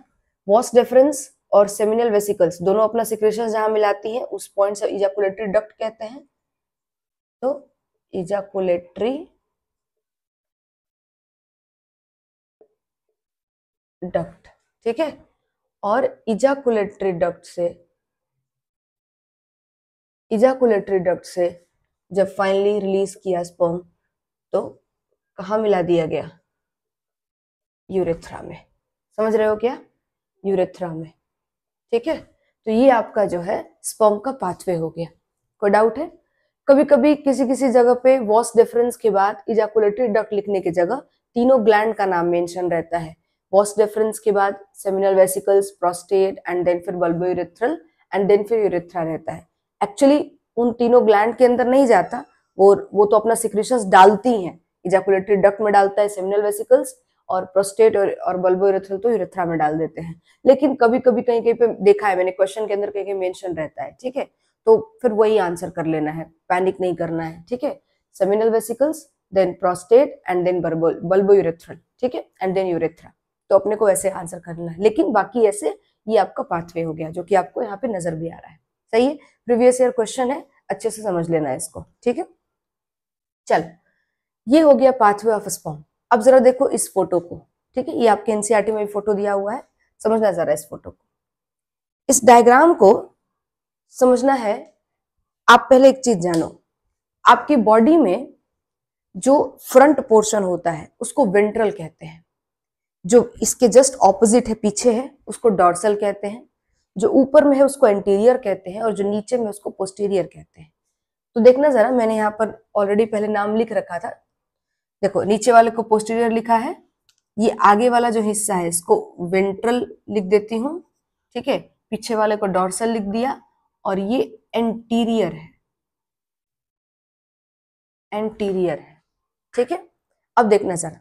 A: वॉस डिफरेंस और सेमिनल वेसिकल्स दोनों अपना सिक्रेशन जहां मिलाती हैं उस पॉइंट से इजाकुलेटरी डक्ट कहते हैं। तो इजाकुलेटरी डक्ट, ठीक है। और इजाकुलेटरी डक्ट से जब फाइनली रिलीज किया स्पर्म तो कहां मिला दिया गया, यूरेथ्रा में। समझ रहे हो क्या, यूरेथ्रा में, ठीक है। तो ये आपका जो है स्पर्म का पाथवे हो गया। कोई डाउट है? कभी कभी किसी किसी जगह पे वॉस डिफरेंस के बाद इजाकुलेटरी डक्ट लिखने की जगह तीनों ग्लैंड का नाम मेंशन रहता है। वॉस डिफरेंस के बाद seminal vesicles, prostate and then फिर बल्बोयूरेथ्रल एंड देन फिर यूरेथ्रा रहता है। एक्चुअली उन तीनों ग्लैंड के अंदर नहीं जाता, वो तो अपना सिक्रेशंस डालती हैं। इजाकुलेटरी डक्ट में डालता है सेमिनल वेसिकल्स, और प्रोस्टेट और बल्बोयूरेथ्रल तो यूरेथ्रा में डाल देते हैं। लेकिन कभी कभी कहीं कहीं पे देखा है मैंने, क्वेश्चन के अंदर कहीं कहीं मेंशन रहता है, ठीक है। तो फिर वही आंसर कर लेना है, पैनिक नहीं करना है, ठीक है। Seminal vesicles, then prostate and then bulbourethral, ठीक है, एंड देन यूरेथ्रा। तो अपने को ऐसे आंसर करना है। लेकिन बाकी ऐसे ये आपका पाथवे हो गया, जो कि आपको यहाँ पे नजर भी आ रहा है। सही है, प्रीवियस ईयर क्वेश्चन है, अच्छे से समझ लेना है इसको, ठीक है। चल, ये हो गया पाथवे ऑफ स्पर्म। अब जरा देखो इस फोटो को, ठीक है। ये आपके एनसीईआरटी में भी फोटो दिया हुआ है, समझना जरा इस फोटो को। इस डायग्राम को समझना है। आप पहले एक चीज जानो, आपकी बॉडी में जो फ्रंट पोर्शन होता है उसको वेंट्रल कहते हैं, जो इसके जस्ट ऑपोजिट है, पीछे है, उसको डॉर्सल कहते हैं, जो ऊपर में है उसको एंटीरियर कहते हैं, और जो नीचे में उसको पोस्टीरियर कहते हैं। तो देखना जरा, मैंने यहाँ पर ऑलरेडी पहले नाम लिख रखा था। देखो, नीचे वाले को पोस्टीरियर लिखा है, ये आगे वाला जो हिस्सा है इसको वेंट्रल लिख देती हूँ, ठीक है। पीछे वाले को डॉर्सल लिख दिया, और ये एंटीरियर है, एंटीरियर है, ठीक है। अब देखना जरा,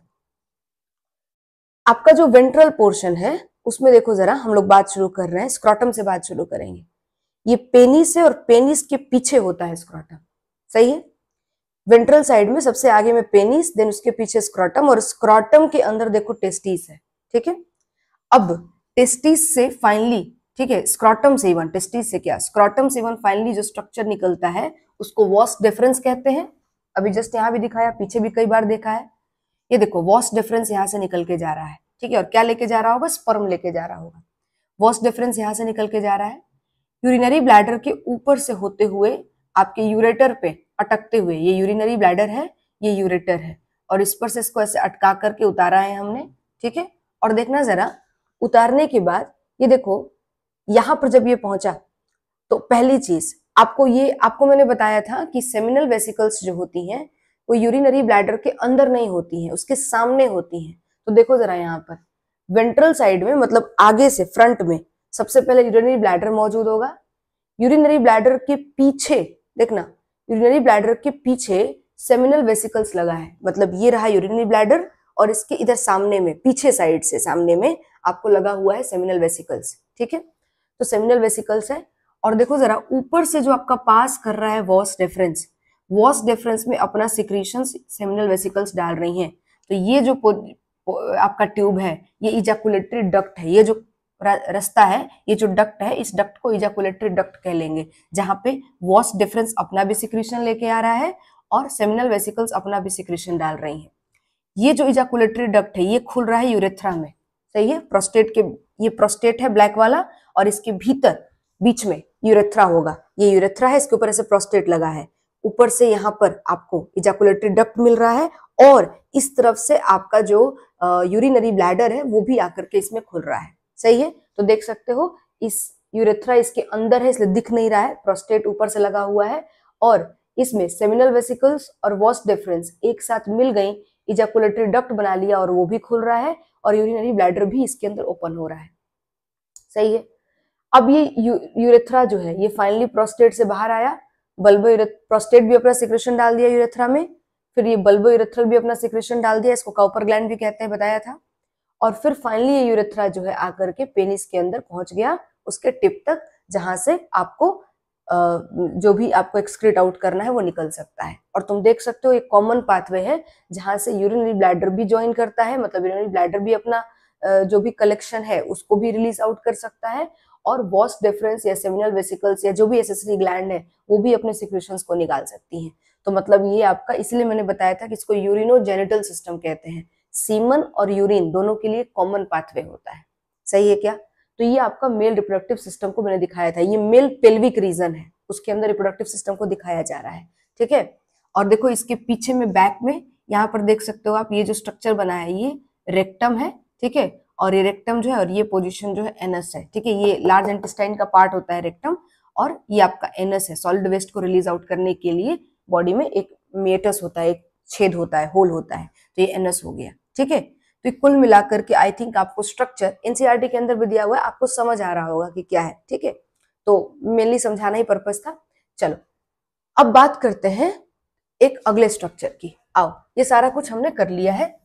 A: आपका जो वेंट्रल पोर्शन है उसमें देखो जरा, हम लोग बात शुरू कर रहे हैं, स्क्रॉटम से बात शुरू करेंगे। ये पेनिस है और पेनिस के पीछे होता है स्क्रॉटम, सही है। वेंट्रल साइड में सबसे आगे में पेनिस, देन उसके पीछे स्क्रॉटम, और स्क्रॉटम के अंदर देखो टेस्टिस है, ठीक है। अब टेस्टिस से फाइनली, ठीक है, स्क्रॉटम से इवन, टेस्टिस से क्या, स्क्रॉटम से इवन फाइनली जो स्ट्रक्चर निकलता है उसको वॉस डिफरेंस कहते हैं। अभी जस्ट यहाँ भी दिखाया, पीछे भी कई बार देखा है। ये देखो वॉस डिफरेंस यहाँ से निकल के जा रहा है, ठीक है। और क्या लेके जा रहा होगा, स्पर्म लेके जा रहा होगा। वॉस डिफरेंस यहाँ से निकल के जा रहा है, यूरिनरी ब्लैडर के ऊपर से होते हुए आपके यूरेटर पे अटकते हुए, ये यूरिनरी ब्लैडर है, ये यूरेटर है, और इस पर से इसको ऐसे अटका करके उतारा है हमने, ठीक है। और देखना जरा, उतारने के बाद ये देखो यहां पर जब ये पहुंचा तो पहली चीज आपको मैंने बताया था कि सेमिनल वेसिकल्स जो होती हैं वो यूरिनरी ब्लैडर के अंदर नहीं होती हैं, उसके सामने होती हैं। तो देखो जरा यहाँ पर वेंट्रल साइड में, मतलब आगे से फ्रंट में, सबसे पहले यूरिनरी ब्लैडर मौजूद होगा। यूरिनरी ब्लैडर के पीछे देखना, यूरिनरी ब्लैडर के पीछे सेमिनल वेसिकल्स लगा है, मतलब ये रहा यूरिनरी ब्लैडर, और इसके इधर सामने में, पीछे साइड से सामने में आपको लगा हुआ है सेमिनल वेसिकल्स, ठीक है। तो सेमिनल वेसिकल्स है। और देखो जरा ऊपर से जो आपका पास कर रहा है वॉस डिफरेंस में अपना सिक्रीशन सेमिनल वेसिकल्स डाल रही हैं। तो ये जो आपका ट्यूब है ये इजैकुलेटरी डक्ट है, ये जो रास्ता है, ये जो डक्ट है, इस डक्ट को इजैकुलेटरी डक्ट कह लेंगे, जहां पे वॉस डिफरेंस अपना भी सिक्रीशन लेके आ रहा है और सेमिनल वेसिकल्स अपना भी सिक्रीशन डाल रही हैं। ये जो इजैकुलेटरी डक्ट है ये खुल रहा है यूरेथ्रा में, सही है, प्रोस्टेट के, ये प्रोस्टेट है ब्लैक वाला और इसके भीतर बीच में यूरेथ्रा होगा, ये यूरेथ्रा है, इसके ऊपर ऐसे प्रोस्टेट लगा है, ऊपर से यहाँ पर आपको इजैकुलेटरी डक्ट मिल रहा है और इस तरफ से आपका जो यूरिनरी ब्लैडर है वो भी आकर के इसमें खुल रहा है, सही है। तो देख सकते हो इस यूरेथ्रा इसके अंदर है इसलिए दिख नहीं रहा है, प्रोस्टेट ऊपर से लगा हुआ है और इसमें सेमिनल वेसिकल्स और वॉस डिफरेंस एक साथ मिल गई, इजैकुलेटरी डक्ट बना लिया और वो भी खुल रहा है और यूरिनरी ब्लैडर भी इसके अंदर ओपन हो रहा है, सही है। अब ये यूरेथ्रा जो है ये फाइनली प्रोस्टेट से बाहर आया, प्रोस्टेट भी अपना सिक्रेशन डाल दिया यूरेथ्रा में, फिर ये बल्बो यूरेथ्रल भी अपना सिक्रेशन डाल दिया, इसको काउपर ग्लैंड भी कहते हैं, बताया था। और फिर फाइनली ये यूरेथ्रा जो है आकर के पेनिस के अंदर पहुंच गया, उसके टिप तक, जहां से आपको जो भी आपको एक्सक्रीट आउट करना है वो निकल सकता है। और तुम देख सकते हो एक कॉमन पाथवे है जहां से यूरिनरी ब्लैडर भी ज्वाइन करता है, मतलब यूरिनरी ब्लैडर भी अपना जो भी कलेक्शन है उसको भी रिलीज आउट कर सकता है और वॉस डिफरेंस या सेमिनल वेसिकल्स या जो भी एसेसरी ग्लैंड है वो भी अपने सिक्रेशंस को निकाल सकती हैं। तो मतलब ये आपका, इसलिए मैंने बताया था कि इसको यूरिनोजेनिटल सिस्टम कहते हैं, सीमन और यूरिन दोनों के लिए कॉमन पाथवे होता है, सही है क्या। तो ये आपका मेल रिप्रोडक्टिव सिस्टम को मैंने दिखाया था, ये मेल पेल्विक रीजन है, उसके अंदर रिप्रोडक्टिव सिस्टम को दिखाया जा रहा है, ठीक है। और देखो इसके पीछे में बैक में यहाँ पर देख सकते हो आप, ये जो स्ट्रक्चर बना है ये रेक्टम है, ठीक है, और ये रेक्टम जो है और ये पोजीशन जो है एनस है, ठीक है, ये लार्ज इंटेस्टाइन का पार्ट होता है रेक्टम और ये आपका एनस है, सॉलिड वेस्ट को रिलीज आउट करने के लिए बॉडी में एक मेटस होता है, एक छेद होता है, होल होता है, तो ये एनस हो गया, ठीक है। तो कुल मिलाकर के आई थिंक आपको स्ट्रक्चर एनसीईआरटी के अंदर भी दिया हुआ है, आपको समझ आ रहा होगा कि क्या है, ठीक है। तो मेनली समझाना ही पर्पस था। चलो अब बात करते हैं एक अगले स्ट्रक्चर की। आओ, ये सारा कुछ हमने कर लिया है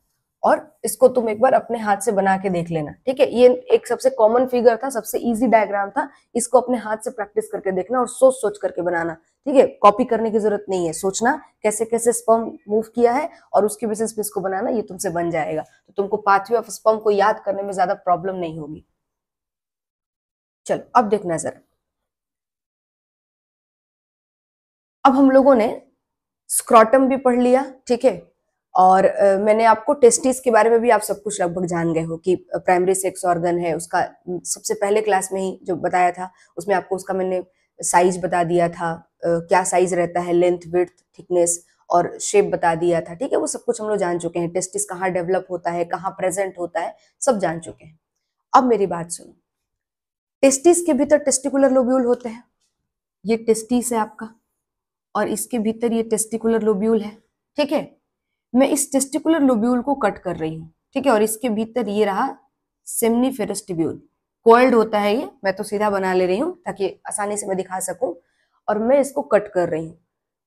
A: और इसको तुम एक बार अपने हाथ से बना के देख लेना, ठीक है। ये एक सबसे कॉमन फिगर था, सबसे इजी डायग्राम था, इसको अपने हाथ से प्रैक्टिस करके देखना और सोच सोच करके बनाना, ठीक है। कॉपी करने की जरूरत नहीं है, सोचना कैसे कैसे स्पर्म मूव किया है और उसके बेसिस पे इसको बनाना, ये तुमसे बन जाएगा। तो तुमको पाथवे ऑफ स्पर्म को याद करने में ज्यादा प्रॉब्लम नहीं होगी। चलो अब देखना जरा, अब हम लोगों ने स्क्रॉटम भी पढ़ लिया, ठीक है, और मैंने आपको टेस्टिस के बारे में भी आप सब कुछ लगभग जान गए हो कि प्राइमरी सेक्स ऑर्गन है उसका, सबसे पहले क्लास में ही जो बताया था उसमें आपको उसका मैंने साइज बता दिया था, क्या साइज रहता है, लेंथ विड्थ थिकनेस और शेप बता दिया था, ठीक है। वो सब कुछ हम लोग जान चुके हैं, टेस्टिस कहाँ डेवलप होता है, कहाँ प्रेजेंट होता है, सब जान चुके हैं। अब मेरी बात सुनो, टेस्टिस के भीतर टेस्टिकुलर लोब्यूल होते हैं, ये टेस्टिस है आपका और इसके भीतर ये टेस्टिकुलर लोब्यूल है, ठीक है। मैं इस टेस्टिकुलर लोब्यूल को कट कर रही हूँ, ठीक है, और इसके भीतर ये रहा सेमनीफेरस ट्यूब्यूल, कोइल्ड होता है ये, मैं तो सीधा बना ले रही हूँ ताकि आसानी से मैं दिखा सकूं, और मैं इसको कट कर रही हूँ,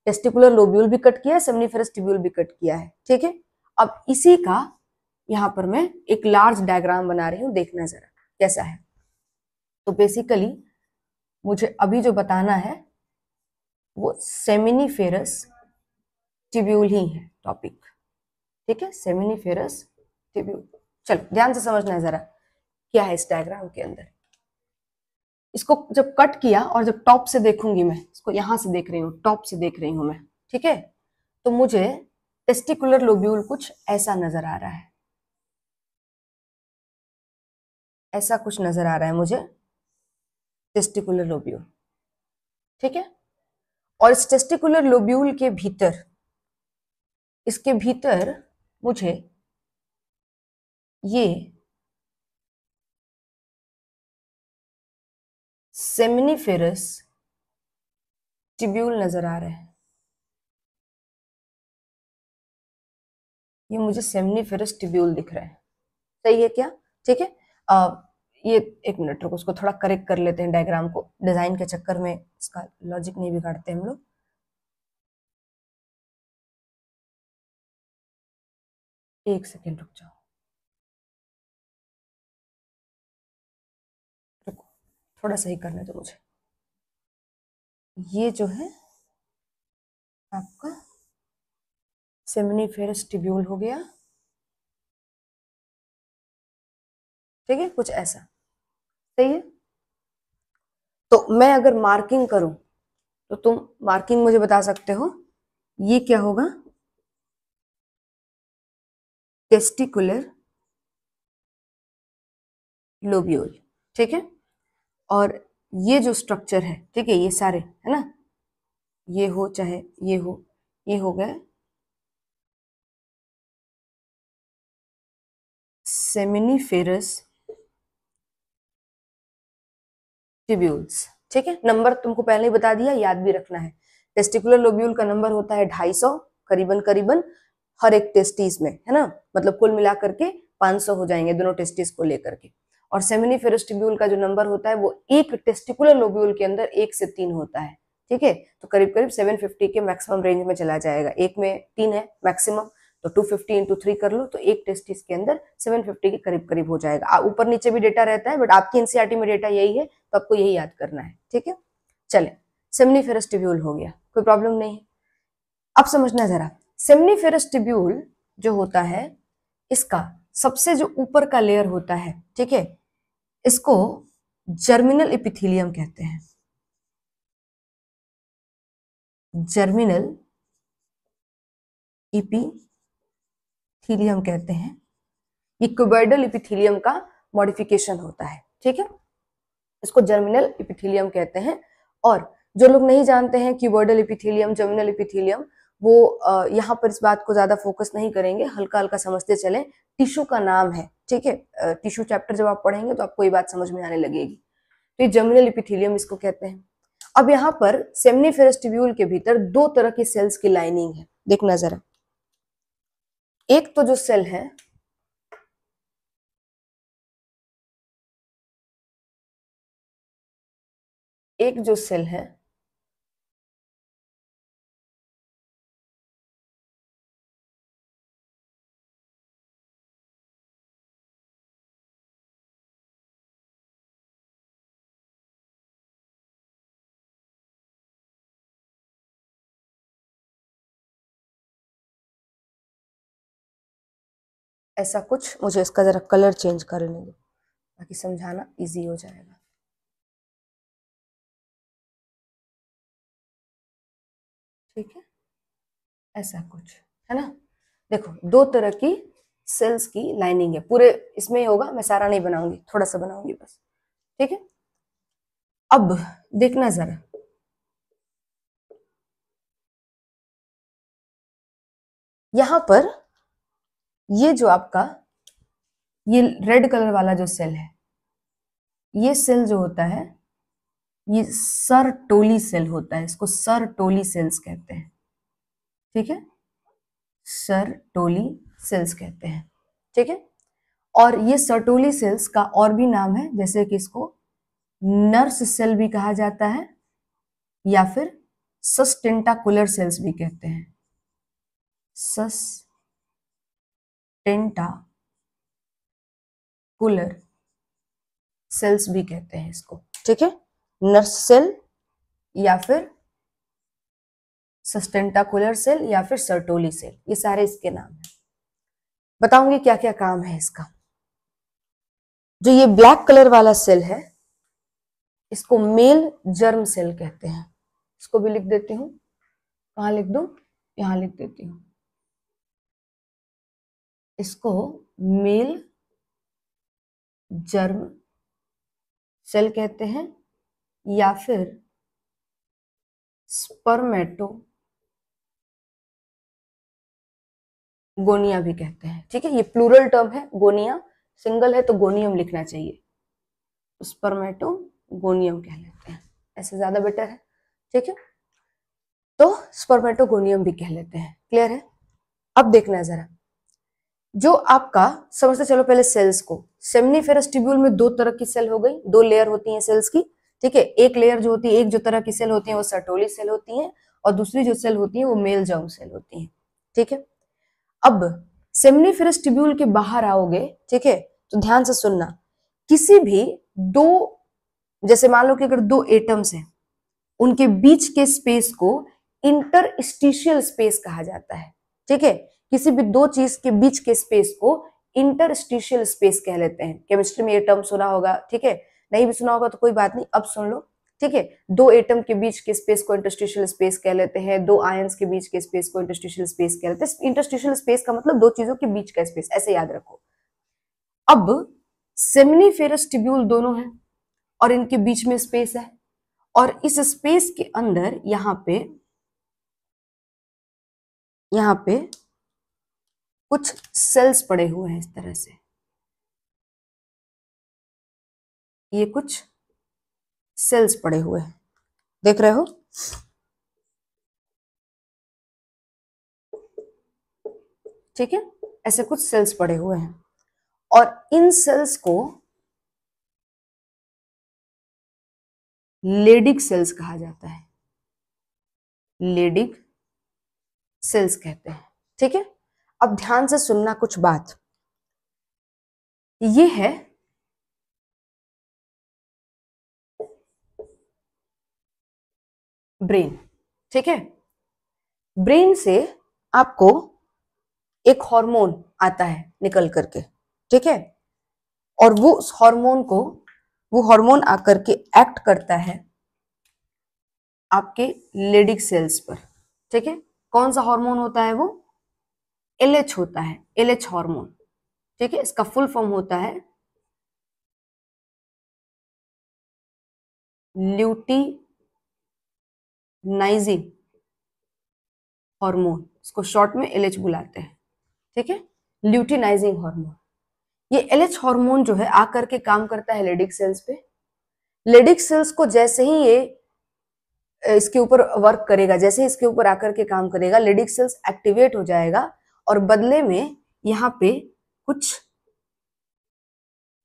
A: टेस्टिकुलर लोब्यूल भी कट किया है, सेमनीफेरस ट्यूब्यूल भी कट किया है, ठीक है। अब इसी का यहाँ पर मैं एक लार्ज डायग्राम बना रही हूँ, देखना जरा कैसा है। तो बेसिकली मुझे अभी जो बताना है वो सेमिनिफेरस ट्यूब्यूल ही है टॉपिक, ठीक है, सेमिनिफेरस ट्यूब्यूल। चलो ध्यान से समझना है जरा क्या है इस डायग्राम के अंदर। इसको जब कट किया और जब टॉप से देखूंगी, मैं इसको यहां से देख रही हूँ, टॉप से देख रही हूं मैं, ठीक है, तो मुझे टेस्टिकुलर लोब्यूल कुछ ऐसा नजर आ रहा है, ऐसा कुछ नजर आ रहा है मुझे टेस्टिकुलर लोब्यूल, ठीक है। और इस टेस्टिकुलर लोब्यूल के भीतर, इसके भीतर मुझे ये सेमिनिफेरस ट्यूब्यूल नजर आ रहा है, ये मुझे सेमिनिफेरस ट्यूब्यूल दिख रहा है, सही है क्या, ठीक है। ये एक मिनट रुको, उसको थोड़ा करेक्ट कर लेते हैं डायग्राम को, डिजाइन के चक्कर में इसका लॉजिक नहीं बिगाड़ते हम लोग। एक सेकेंड रुक जाओ, रुको थोड़ा सही करने दो मुझे। ये जो है आपका सेमिनिफेरस ट्यूब्यूल हो गया, ठीक है, कुछ ऐसा, सही है। तो मैं अगर मार्किंग करूं तो तुम मार्किंग मुझे बता सकते हो, ये क्या होगा, टेस्टिकुलर लोब्यूल, ठीक है। और ये जो स्ट्रक्चर है, ठीक है, ये सारे है ना, ये हो चाहे ये हो, ये हो गए सेमिनिफेरस ट्यूब्यूल्स, ठीक है। नंबर तुमको पहले ही बता दिया, याद भी रखना है। टेस्टिकुलर लोब्यूल का नंबर होता है 250 करीबन करीबन हर एक टेस्टिस में, है ना, मतलब कुल मिलाकर के 500 हो जाएंगे दोनों टेस्टिस को लेकर के। और सेमिनिफेरस ट्यूब्यूल का जो नंबर होता है वो एक टेस्टिकुलर लोब्यूल के अंदर 1 से 3 होता है, ठीक है। तो करीब करीब 750 के मैक्सिमम रेंज में चला जाएगा, एक में 3 है मैक्सिमम, तो 250 इंटू 3 कर लो, तो एक टेस्टिस के अंदर 750 के करीब करीब हो जाएगा। ऊपर नीचे भी डेटा रहता है, बट आपकी एनसीईआरटी में डेटा यही है, तो आपको यही याद करना है, ठीक है। चले, सेमिनिफेरस ट्यूब्यूल हो गया, कोई प्रॉब्लम नहीं है। अब समझना जरा, सेमिनिफेरस ट्यूब्यूल जो होता है, इसका सबसे जो ऊपर का लेयर होता है, ठीक है, इसको जर्मिनल एपिथेलियम कहते हैं। जर्मिनल एपिथेलियम कहते हैं। ये क्यूबॉइडल एपिथेलियम का मॉडिफिकेशन होता है, ठीक है, इसको जर्मिनल एपिथेलियम कहते हैं। और जो लोग नहीं जानते हैं क्यूबॉइडल एपिथेलियम, जर्मिनल एपिथेलियम, वो यहाँ पर इस बात को ज्यादा फोकस नहीं करेंगे, हल्का हल्का समझते चलें। टिश्यू का नाम है, ठीक है, टिश्यू चैप्टर जब आप पढ़ेंगे तो आपको ये बात समझ में आने लगेगी। तो ये जर्मिनल एपिथेलियम इसको कहते हैं। अब यहाँ पर सेमिनिफेरस ट्यूब्यूल के भीतर दो तरह की सेल्स की लाइनिंग है, देखना जरा। एक तो जो सेल है, एक जो सेल है ऐसा कुछ, मुझे इसका जरा कलर चेंज करने दो ताकि समझाना इजी हो जाएगा, ठीक है, ऐसा कुछ है ना। देखो, दो तरह की सेल्स की लाइनिंग है, पूरे इसमें ही होगा, मैं सारा नहीं बनाऊंगी, थोड़ा सा बनाऊंगी बस, ठीक है। अब देखना जरा, यहां पर ये जो आपका ये रेड कलर वाला जो सेल है, ये सेल जो होता है ये सरटोली सेल होता है, इसको सरटोली सेल्स कहते हैं, ठीक है, सरटोली सेल्स कहते हैं, ठीक है। और ये सर्टोली सेल्स का और भी नाम है, जैसे कि इसको नर्स सेल भी कहा जाता है, या फिर सस्टेंटाकुलर सेल्स भी कहते हैं, सस्टेंटाकुलर सेल्स भी कहते हैं इसको, ठीक है, नर्स सेल या फिर सस्टेंटाकुलर सेल या फिर सर्टोली सेल, ये सारे इसके नाम हैं। बताऊंगी क्या क्या काम है इसका। जो ये ब्लैक कलर वाला सेल है, इसको मेल जर्म सेल कहते हैं, इसको भी लिख देती हूं, कहां लिख दूं, यहां लिख देती हूं, इसको मेल जर्म सेल कहते हैं, या फिर स्पर्मेटोगोनिया भी कहते हैं, ठीक है, ये प्लूरल टर्म है, गोनिया सिंगल है तो गोनियम लिखना चाहिए, स्पर्मेटोगोनियम कह लेते हैं, ऐसे ज्यादा बेटर है, ठीक है, तो स्पर्मेटोगोनियम भी कह लेते हैं, क्लियर है। अब देखना जरा, जो आपका समझते चलो पहले सेल्स को, सेमिनिफेरस ट्यूब्यूल में दो तरह की सेल हो गई, दो लेयर होती हैं सेल्स की, ठीक है, एक लेयर जो होती है, एक जो तरह की सेल होती है वो सर्टोली सेल होती है, और दूसरी जो सेल होती है वो मेल जर्म सेल होती है, ठीक है। अब सेमिनिफेरस ट्यूब्यूल के बाहर आओगे, ठीक है, तो ध्यान से सुनना, किसी भी दो जैसे मान लो कि अगर दो एटम्स हैं, उनके बीच के स्पेस को इंटरस्टिशियल स्पेस कहा जाता है। ठीक है, किसी भी दो चीज के बीच के स्पेस को इंटरस्टिशियल स्पेस कह लेते हैं। केमिस्ट्री में ये टर्म सुना होगा, ठीक है, नहीं भी सुना होगा तो कोई बात नहीं, अब सुन लो। ठीक है, दो एटम के बीच के स्पेस को इंटरस्टिशियल स्पेस कह लेते हैं, दो आयंस के बीच के स्पेस को इंटरस्टिशियल स्पेस कह लेते हैं। इंटरस्टिशियल स्पेस का मतलब दो चीजों के बीच का स्पेस, ऐसे याद रखो। अब सेमिनिफेरस ट्यूब्यूल दोनों हैं और इनके बीच में स्पेस है, और इस स्पेस के अंदर यहां पे कुछ सेल्स पड़े हुए हैं इस तरह से, ये कुछ सेल्स पड़े हुए हैं, देख रहे हो? ठीक है, ऐसे कुछ सेल्स पड़े हुए हैं, और इन सेल्स को लेडिक सेल्स कहा जाता है, लेडिक सेल्स कहते हैं। ठीक है, अब ध्यान से सुनना कुछ बात, ये है ब्रेन। ठीक है, ब्रेन से आपको एक हार्मोन आता है निकल करके, ठीक है, और वो हार्मोन आकर के एक्ट करता है आपके लेडिक सेल्स पर। ठीक है, कौन सा हार्मोन होता है वो? एलएच होता है, एलएच हार्मोन। ठीक है, इसका फुल फॉर्म होता है ल्यूटिनाइजिंग हार्मोन, इसको शॉर्ट में एलएच बुलाते हैं। ठीक है, ल्यूटिनाइजिंग हार्मोन। ये एलएच हार्मोन जो है आकर के काम करता है लेडिक सेल्स पे। लेडिक सेल्स को जैसे ही ये इसके ऊपर वर्क करेगा, जैसे ही इसके ऊपर आकर के काम करेगा, लेडिक सेल्स एक्टिवेट हो जाएगा, और बदले में यहाँ पे कुछ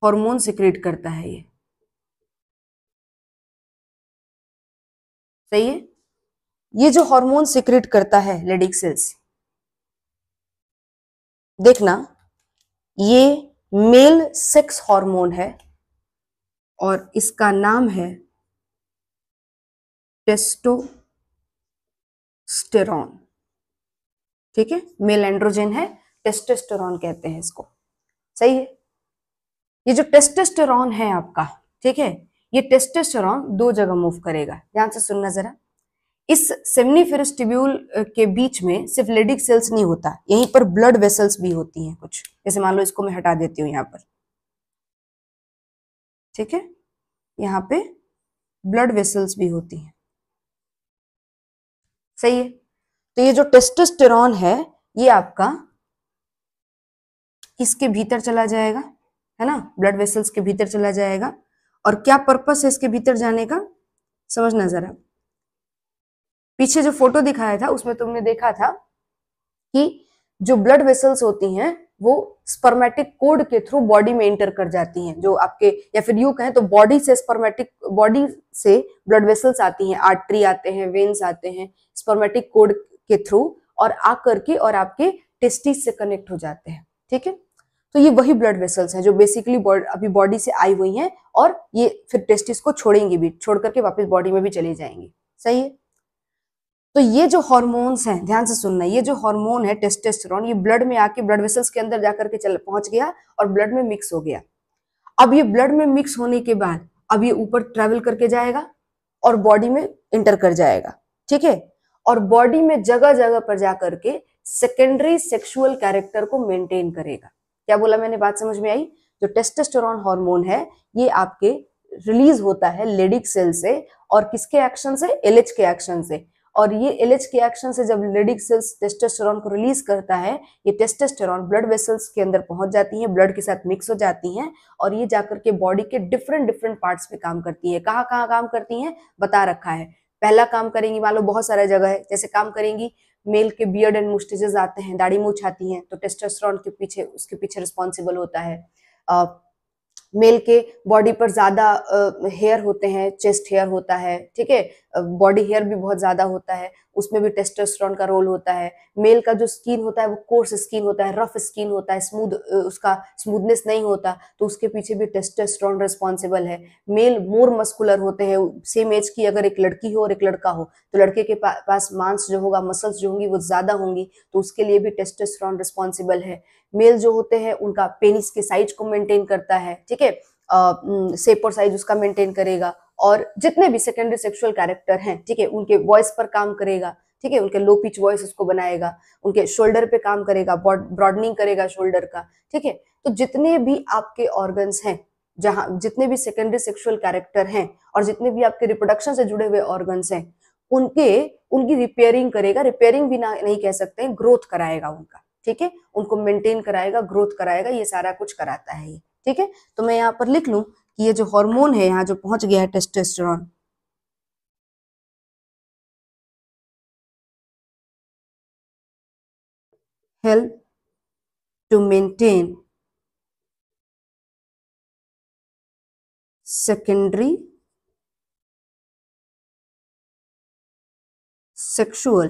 A: हार्मोन सिक्रेट करता है ये। सही है, ये जो हार्मोन सिक्रेट करता है लेडिक सेल्स, देखना, ये मेल सेक्स हार्मोन है और इसका नाम है टेस्टोस्टेरॉन। ठीक है, मेल एंड्रोजन है, टेस्टोस्टेरॉन कहते हैं इसको। सही है, ये जो टेस्टोस्टेरॉन है आपका, ठीक है, ये टेस्टोस्टेरॉन दो जगह मूव करेगा। ध्यान से सुनना जरा, इस सेमिनिफेरस ट्यूब्यूल के बीच में सिर्फ लेडिक सेल्स नहीं होता, यहीं पर ब्लड वेसल्स भी होती हैं कुछ। जैसे मान लो इसको मैं हटा देती हूँ यहाँ पर, ठीक है, यहाँ पे ब्लड वेसल्स भी होती हैं। सही है, तो ये जो टेस्टोस्टेरॉन है ये आपका इसके भीतर चला जाएगा, है ना, ब्लड वेसल्स के भीतर चला जाएगा। और क्या पर्पस है इसके भीतर जाने का, समझना जरा। पीछे जो फोटो दिखाया था उसमें तुमने देखा था कि जो ब्लड वेसल्स होती हैं वो स्पर्मेटिक कोड के थ्रू बॉडी में एंटर कर जाती हैं, जो आपके, या फिर यूं कहें तो बॉडी से ब्लड वेसल्स आती हैं, आर्टरी आते हैं, वेन्स आते हैं स्पर्मेटिक कोड के थ्रू, और आकर के और आपके टेस्टिस से कनेक्ट हो जाते हैं। ठीक है, तो ये वही ब्लड वेसल्स हैं जो बेसिकली अभी बॉडी से आई हुई हैं, और ये फिर टेस्टिस को छोड़ेंगी भी, छोड़ करके वापस बॉडी में भी चली जाएंगी। सही है, तो ये जो हार्मोन्स हैं, ध्यान से सुनना, ये जो हार्मोन है टेस्टोस्टेरोन, ये ब्लड में आके ब्लड वेसल्स के अंदर जाकर के पहुंच गया और ब्लड में मिक्स हो गया। अब ये ब्लड में मिक्स होने के बाद अब ये ऊपर ट्रेवल करके जाएगा और बॉडी में इंटर कर जाएगा। ठीक है, और बॉडी में जगह जगह पर जाकर के सेकेंडरी सेक्सुअल कैरेक्टर को मेंटेन करेगा। क्या बोला मैंने, बात समझ में आई? जो टेस्टोस्टेरोन हार्मोन है ये आपके रिलीज होता है लेडिक सेल से, और किसके एक्शन से? एलएच के एक्शन से। और ये एलएच के एक्शन से जब लेडिक सेल्स टेस्टोस्टेरोन को रिलीज करता है, ये टेस्टोस्टेरोन ब्लड वेसल्स के अंदर पहुंच जाती हैं, ब्लड के साथ मिक्स हो जाती हैं, और ये जाकर के बॉडी के डिफरेंट पार्ट्स पे काम करती है। कहाँ कहाँ काम करती हैं बता रखा है। पहला काम करेंगी, मान लो बहुत सारा जगह है, जैसे काम करेंगी, मेल के बियर्ड एंड मुस्टेजेस आते हैं, दाढ़ी मूछ आती हैं, तो टेस्टोस्टेरोन के पीछे, उसके पीछे रिस्पॉन्सिबल होता है। मेल के बॉडी पर ज्यादा हेयर होते हैं, चेस्ट हेयर होता है, ठीक है, बॉडी हेयर भी बहुत ज्यादा होता है, उसमें भी टेस्टोस्टेरोन का रोल होता है। मेल का जो स्किन होता है वो कोर्स स्किन होता है, रफ स्किन होता है, स्मूथ उसका स्मूथनेस नहीं होता, तो उसके पीछे भी टेस्टोस्टेरोन रिस्पॉन्सिबल है। मेल मोर मस्कुलर होते हैं, सेम एज की अगर एक लड़की हो और एक लड़का हो तो लड़के के पास मांस जो होगा, मसल्स जो होंगी वो ज्यादा होंगी, तो उसके लिए भी टेस्टोस्टेरोन रिस्पॉन्सिबल है। मेल जो होते हैं उनका पेनिस के साइज को मेंटेन करता है, ठीक है, शेप और साइज उसका मेंटेन करेगा, और जितने भी सेकेंडरी सेक्सुअल कैरेक्टर हैं, ठीक है, उनके वॉइस पर काम करेगा, ठीक है, उनके लो पिच वॉइस उसको बनाएगा, उनके शोल्डर पे काम करेगा, ब्रॉडनिंग करेगा शोल्डर का, ठीक है। तो जितने भी आपके ऑर्गन्स हैं, जहां जितने भी सेकेंडरी सेक्सुअल कैरेक्टर हैं और जितने भी आपके रिप्रोडक्शन से जुड़े हुए ऑर्गन्स हैं, उनके उनकी रिपेयरिंग करेगा, रिपेयरिंग भी नहीं कह सकते हैं, ग्रोथ कराएगा उनका, ठीक है, उनको मेंटेन कराएगा, ग्रोथ कराएगा, ये सारा कुछ कराता है ये, ठीक है। तो मैं यहाँ पर लिख लूं कि ये जो हार्मोन है यहाँ जो पहुंच गया है testosterone, help to maintain secondary sexual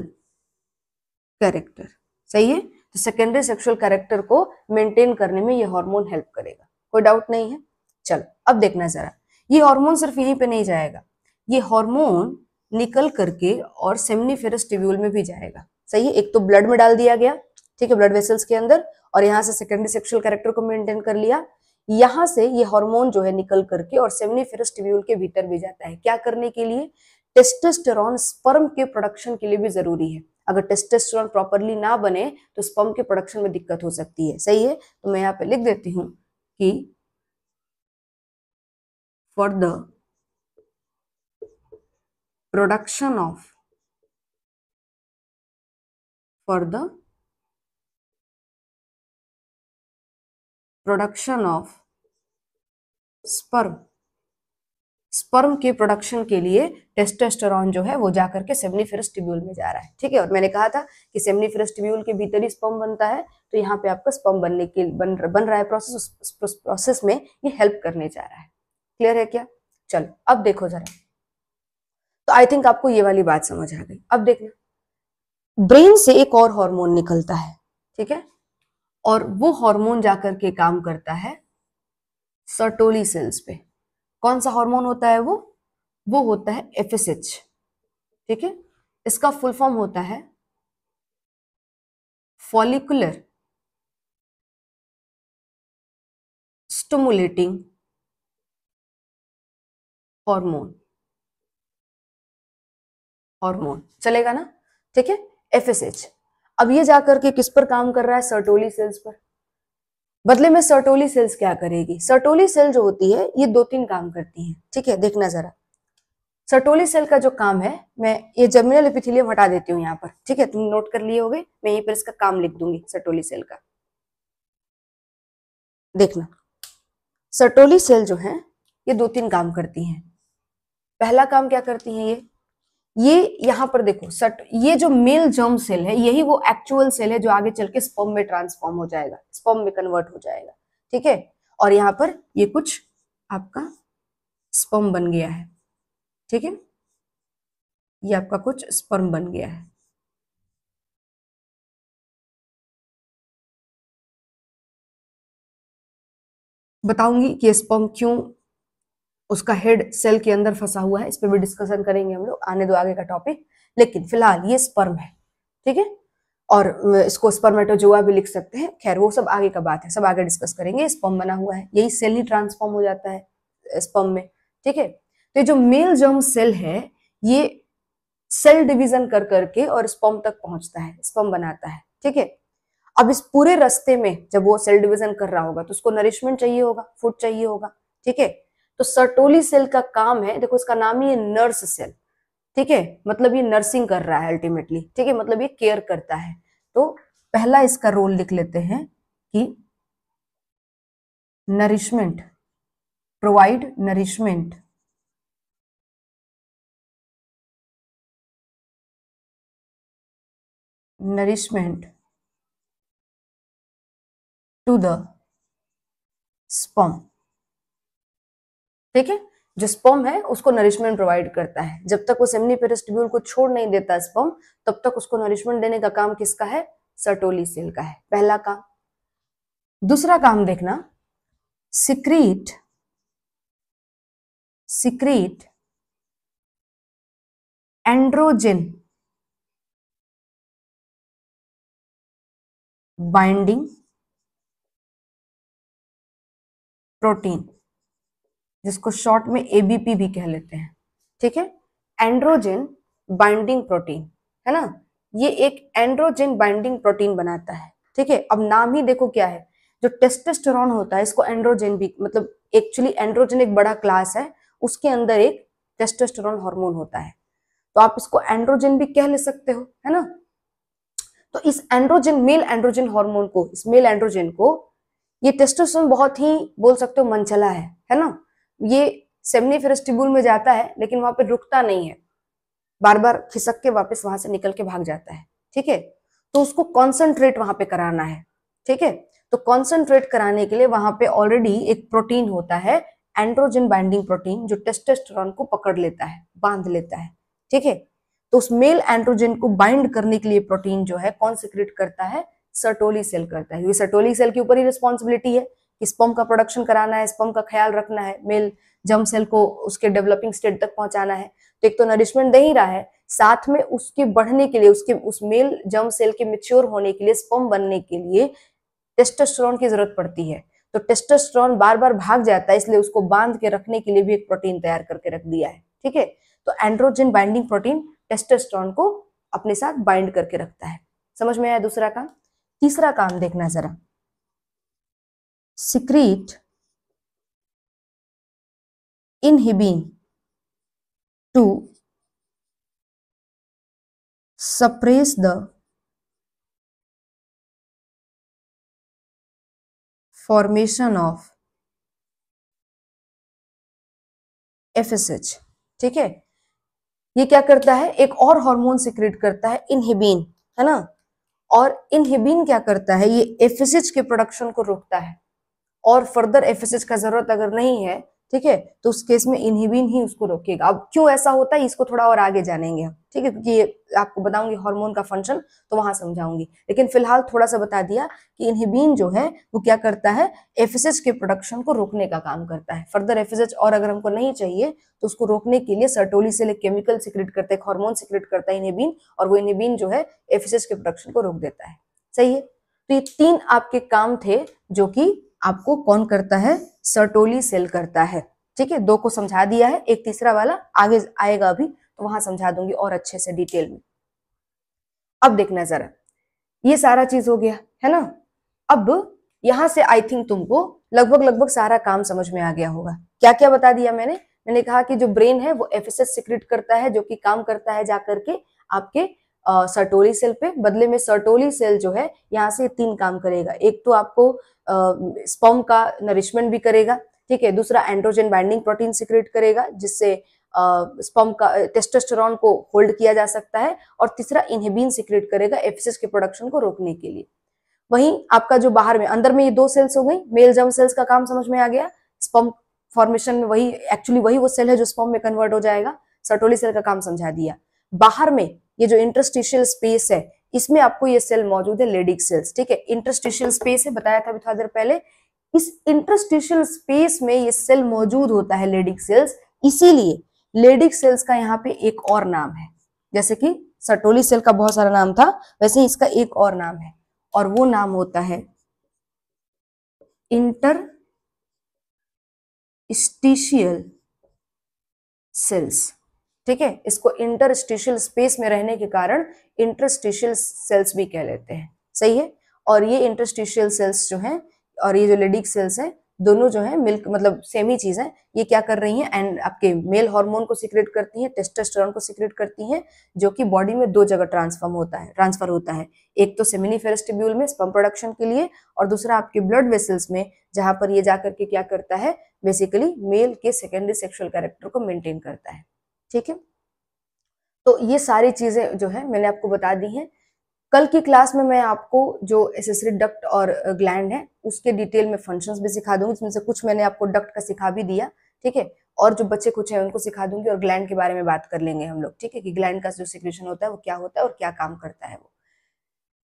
A: character, सही है। तो सेकेंडरी सेक्सुअल कैरेक्टर को मेंटेन करने में ये हार्मोन हेल्प करेगा, कोई डाउट नहीं है। चलो अब देखना जरा, ये हार्मोन सिर्फ यहीं पे नहीं जाएगा, ये हार्मोन निकल करके और सेमनीफेरस ट्यूब्यूल में भी जाएगा, सही है। एक तो ब्लड में डाल दिया गया, ठीक है, ब्लड वेसल्स के अंदर, और यहाँ से सेकेंडरी सेक्सुअल कैरेक्टर को मेंटेन कर लिया, यहाँ से ये हार्मोन जो है निकल करके और सेमनीफेरस ट्यूब्यूल के भीतर भी जाता है, क्या करने के लिए, टेस्टोस्टेरोन स्पर्म के प्रोडक्शन के लिए भी जरूरी है। अगर टेस्टोस्टेरोन प्रॉपरली ना बने तो स्पर्म के प्रोडक्शन में दिक्कत हो सकती है, सही है। तो मैं यहाँ पे लिख देती हूँ कि for the production of for the production of sperm, sperm के प्रोडक्शन के लिए टेस्टोस्टेरोन जो है वो जाकर के सेमनीफेरस ट्यूब्यूल में जा रहा है, ठीक है। और मैंने कहा था कि सेमनीफेरस ट्यूब्यूल के भीतर ही स्पर्म बनता है, तो यहाँ पे आपका स्पर्म बनने के बन रहा है प्रोसेस, उस प्रोसेस में ये हेल्प करने जा रहा है। क्लियर है क्या? चलो अब देखो जरा, तो आई थिंक आपको ये वाली बात समझ आ गई। अब देखना, ब्रेन से एक और हार्मोन निकलता है, ठीक है, और वो हार्मोन जाकर के काम करता है सर्टोली सेल्स पे। कौन सा हार्मोन होता है वो होता है एफएसएच, ठीक है। इसका फुल फॉर्म होता है फॉलिकुलर स्टिमुलेटिंग हार्मोन, हार्मोन चलेगा ना, ठीक है, एफएसएच। अब ये जाकर के किस पर काम कर रहा है, सर्टोली सेल्स पर। बदले में सर्टोली सेल्स क्या करेगी, सर्टोली सेल जो होती है ये दो तीन काम करती है, ठीक है, देखना जरा। सर्टोली सेल का जो काम है, मैं ये जर्मिनल एपिथेलियम हटा देती हूँ यहाँ पर, ठीक है, तुम नोट कर लिए होगे, मैं यहीं पर इसका काम लिख दूंगी सर्टोली सेल का। देखना, सर्टोली सेल जो है ये दो तीन काम करती हैं। पहला काम क्या करती हैं ये यहां पर देखो, ये जो मेल जर्म सेल है यही वो एक्चुअल सेल है जो आगे चल के स्पर्म में ट्रांसफॉर्म हो जाएगा, स्पर्म में कन्वर्ट हो जाएगा, ठीक है। और यहाँ पर ये कुछ आपका स्पर्म बन गया है, ठीक है, ये आपका कुछ स्पर्म बन गया है। बताऊंगी कि स्पर्म क्यों उसका हेड सेल के अंदर फंसा हुआ है, इस पर भी डिस्कशन करेंगे हम लोग, आने दो आगे का टॉपिक। लेकिन फिलहाल ये स्पर्म है, ठीक है, और इसको स्पर्मेटोजोआ भी लिख सकते हैं, खैर वो सब आगे का बात है, सब आगे डिस्कस करेंगे। स्पर्म बना हुआ है, यही सेल ही ट्रांसफॉर्म हो जाता है स्पर्म में, ठीक है। तो ये जो मेल जर्म सेल है ये सेल डिवीजन कर करके और स्पर्म तक पहुंचता है, स्पर्म बनाता है, ठीक है। अब इस पूरे रास्ते में जब वो सेल डिवीजन कर रहा होगा तो उसको नरिशमेंट चाहिए होगा, फूड चाहिए होगा, ठीक है। तो सर्टोली सेल का काम है, देखो इसका नाम ही है नर्स सेल, ठीक है, मतलब ये नर्सिंग कर रहा है अल्टीमेटली, ठीक है, मतलब ये केयर करता है। तो पहला इसका रोल लिख लेते हैं कि nourishment, provide nourishment nourishment to the sperm, ठीक है। जो स्पर्म है उसको नरिशमेंट प्रोवाइड करता है। जब तक वो सेमिनिफेरस ट्यूब्यूल को छोड़ नहीं देता स्पर्म, तब तक उसको नरिशमेंट देने का काम किसका है? सर्टोली सेल का है, पहला काम। दूसरा काम देखना, सिक्रीट एंड्रोजन बाइंडिंग प्रोटीन, जिसको शॉर्ट में एबीपी भी कह लेते हैं, ठीक है। एंड्रोजन बाइंडिंग प्रोटीन है ना, ये एक एंड्रोजन बाइंडिंग प्रोटीन बनाता है, ठीक है। अब नाम ही देखो क्या है, जो टेस्टोस्टेरोन होता है इसको एंड्रोजन भी, मतलब एक्चुअली एंड्रोजन एक बड़ा क्लास है, उसके अंदर एक टेस्टोस्टेरोन हार्मोन होता है, तो आप इसको एंड्रोजन भी कह ले सकते हो, है ना। तो इस एंड्रोजन, मेल एंड्रोजन हार्मोन को, इस मेल एंड्रोजन को, ये टेस्टोस्टेरोन बहुत ही बोल सकते हो मनचला है ना। ये सेमिनिफेरस ट्यूब्यूल में जाता है लेकिन वहां पे रुकता नहीं है, बार बार खिसक के वापस वहां से निकल के भाग जाता है, ठीक है। तो उसको कॉन्सेंट्रेट वहां पे कराना है, ठीक है। तो कॉन्सेंट्रेट कराने के लिए वहां पे ऑलरेडी एक प्रोटीन होता है, एंड्रोजन बाइंडिंग प्रोटीन, जो टेस्टोस्टेरोन को पकड़ लेता है, बांध लेता है, ठीक है। तो उस मेल एंड्रोजन को बाइंड करने के लिए प्रोटीन जो है कौन सिक्रेट करता है? सर्टोली सेल करता है। ये सर्टोली सेल के ऊपर ही रिस्पॉन्सिबिलिटी है कि स्पर्म का प्रोडक्शन कराना है, स्पर्म का ख्याल रखना है, मेल जर्म सेल को उसके डेवलपिंग स्टेट तक पहुंचाना है। तो एक तो नरिशमेंट दे ही रहा है, साथ में उसके बढ़ने के लिए, उसके उस मेल जर्म सेल के मैच्योर होने के लिए, स्पर्म बनने के लिए टेस्टोस्टेरोन की जरूरत पड़ती है। तो टेस्टोस्टेरोन बार बार भाग जाता है, इसलिए उसको बांध के रखने के लिए भी एक प्रोटीन तैयार करके रख दिया है, ठीक है। तो एंड्रोजन बाइंडिंग प्रोटीन टेस्टोस्टेरोन को अपने साथ बाइंड करके रखता है। समझ में आया दूसरा काम? तीसरा काम देखना जरा, secrete inhibin to suppress the formation of FSH, ठीक है। ये क्या करता है? एक और हार्मोन सिक्रेट करता है, इनहिबिन, है ना। और इनहिबिन क्या करता है? ये एफएसएच के प्रोडक्शन को रोकता है, और फर्दर एफएसएच का जरूरत अगर नहीं है, ठीक है, तो उस केस में इनहिबिन ही उसको रोकेगा। अब क्यों ऐसा होता है इसको थोड़ा और आगे जानेंगे हम, ठीक है, क्योंकि ये आपको बताऊंगी हार्मोन का फंक्शन, तो वहां समझाऊंगी। लेकिन फिलहाल थोड़ा सा बता दिया कि इनहिबिन जो है वो क्या करता है? एफएसएच के प्रोडक्शन को रोकने का काम करता है। फर्दर एफएसएच और अगर हमको नहीं चाहिए तो उसको रोकने के लिए सर्टोली से एक केमिकल सिक्रेट करता है, एक हार्मोन सिक्रेट करता है इनहिबिन, और वो इनहिबिन जो है एफएसएच के प्रोडक्शन को रोक देता है। सही है। तो ये तीन आपके काम थे जो कि आपको कौन करता है? सर्टोली सेल करता है, ठीक है। दो को समझा दिया है, एक तीसरा वाला आगे आएगा अभी, तो वहां समझा दूंगी और अच्छे से डिटेल में। अब देखना जरा, ये सारा चीज हो गया है ना। अब यहां से आई थिंक तुमको लगभग सारा काम समझ में आ गया होगा। क्या क्या बता दिया मैंने कहा कि जो ब्रेन है वो एफएसएच सिक्रेट करता है, जो कि काम करता है जाकर के आपके सर्टोली सेल पे। बदले में सर्टोली सेल जो है यहाँ से तीन काम करेगा, एक तो आपको स्पर्म का नरिशमेंट भी करेगा, ठीक है। दूसरा एंड्रोजन बाइंडिंग प्रोटीन सिक्रेट करेगा, जिससे स्पर्म का टेस्टोस्टेरोन को होल्ड किया जा सकता है। और तीसरा इनहिबिन सिक्रेट करेगा एफएसएच के प्रोडक्शन को रोकने के लिए। वहीं आपका जो बाहर में, अंदर में ये दो सेल्स हो गई, मेल जर्म सेल्स का काम समझ में आ गया। स्पर्म फॉर्मेशन में वही, एक्चुअली वही वो सेल है जो स्पर्म में कन्वर्ट हो जाएगा। सर्टोली सेल का काम समझा दिया। बाहर में ये जो इंटरस्टिशियल स्पेस है, इसमें आपको ये सेल मौजूद है, लेडिक सेल्स, ठीक है। इंटरस्टिशियल स्पेस है, बताया था अभी थोड़ा देर पहले। इस इंटरस्टिशियल स्पेस में ये सेल मौजूद होता है, लेडिक सेल्स। इसीलिए लेडिक सेल्स का यहाँ पे एक और नाम है, जैसे कि सर्टोली सेल का बहुत सारा नाम था, वैसे ही इसका एक और नाम है, और वो नाम होता है इंटरस्टिशियल सेल्स, ठीक है। इसको इंटरस्टिशियल स्पेस में रहने के कारण इंटरस्टिशियल सेल्स भी कह लेते हैं, सही है। और ये इंटरस्टिशियल सेल्स जो हैं और ये जो लेडिक सेल्स हैं, दोनों जो है मिल्क मतलब सेम ही चीज है। ये क्या कर रही हैं? एंड आपके मेल हार्मोन को सिक्रेट करती हैं, टेस्टोस्टेरोन को सिक्रेट करती हैं, जो कि बॉडी में दो जगह ट्रांसफर होता है। एक तो सेमिनिफेरस ट्यूब्यूल में स्पर्म प्रोडक्शन के लिए, और दूसरा आपके ब्लड वेसल्स में, जहां पर ये जाकर के क्या करता है? बेसिकली मेल के सेकेंडरी सेक्सुअल कैरेक्टर को मेंटेन करता है, ठीक है। तो ये सारी चीजें जो है मैंने आपको बता दी हैं। कल की क्लास में मैं आपको जो एसेसरी डक्ट और ग्लैंड है उसके डिटेल में फंक्शंस भी सिखा दूंगी, जिसमें से कुछ मैंने आपको डक्ट का सिखा भी दिया, ठीक है। और जो बच्चे कुछ है उनको सिखा दूंगी, और ग्लैंड के बारे में बात कर लेंगे हम लोग, ठीक है, कि ग्लैंड का जो सिक्रेशन होता है वो क्या होता है और क्या काम करता है वो।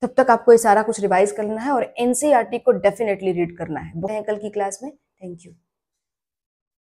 A: तब तक आपको ये सारा कुछ रिवाइज करना है और एनसीईआरटी को डेफिनेटली रीड करना है। कल की क्लास में। Thank you.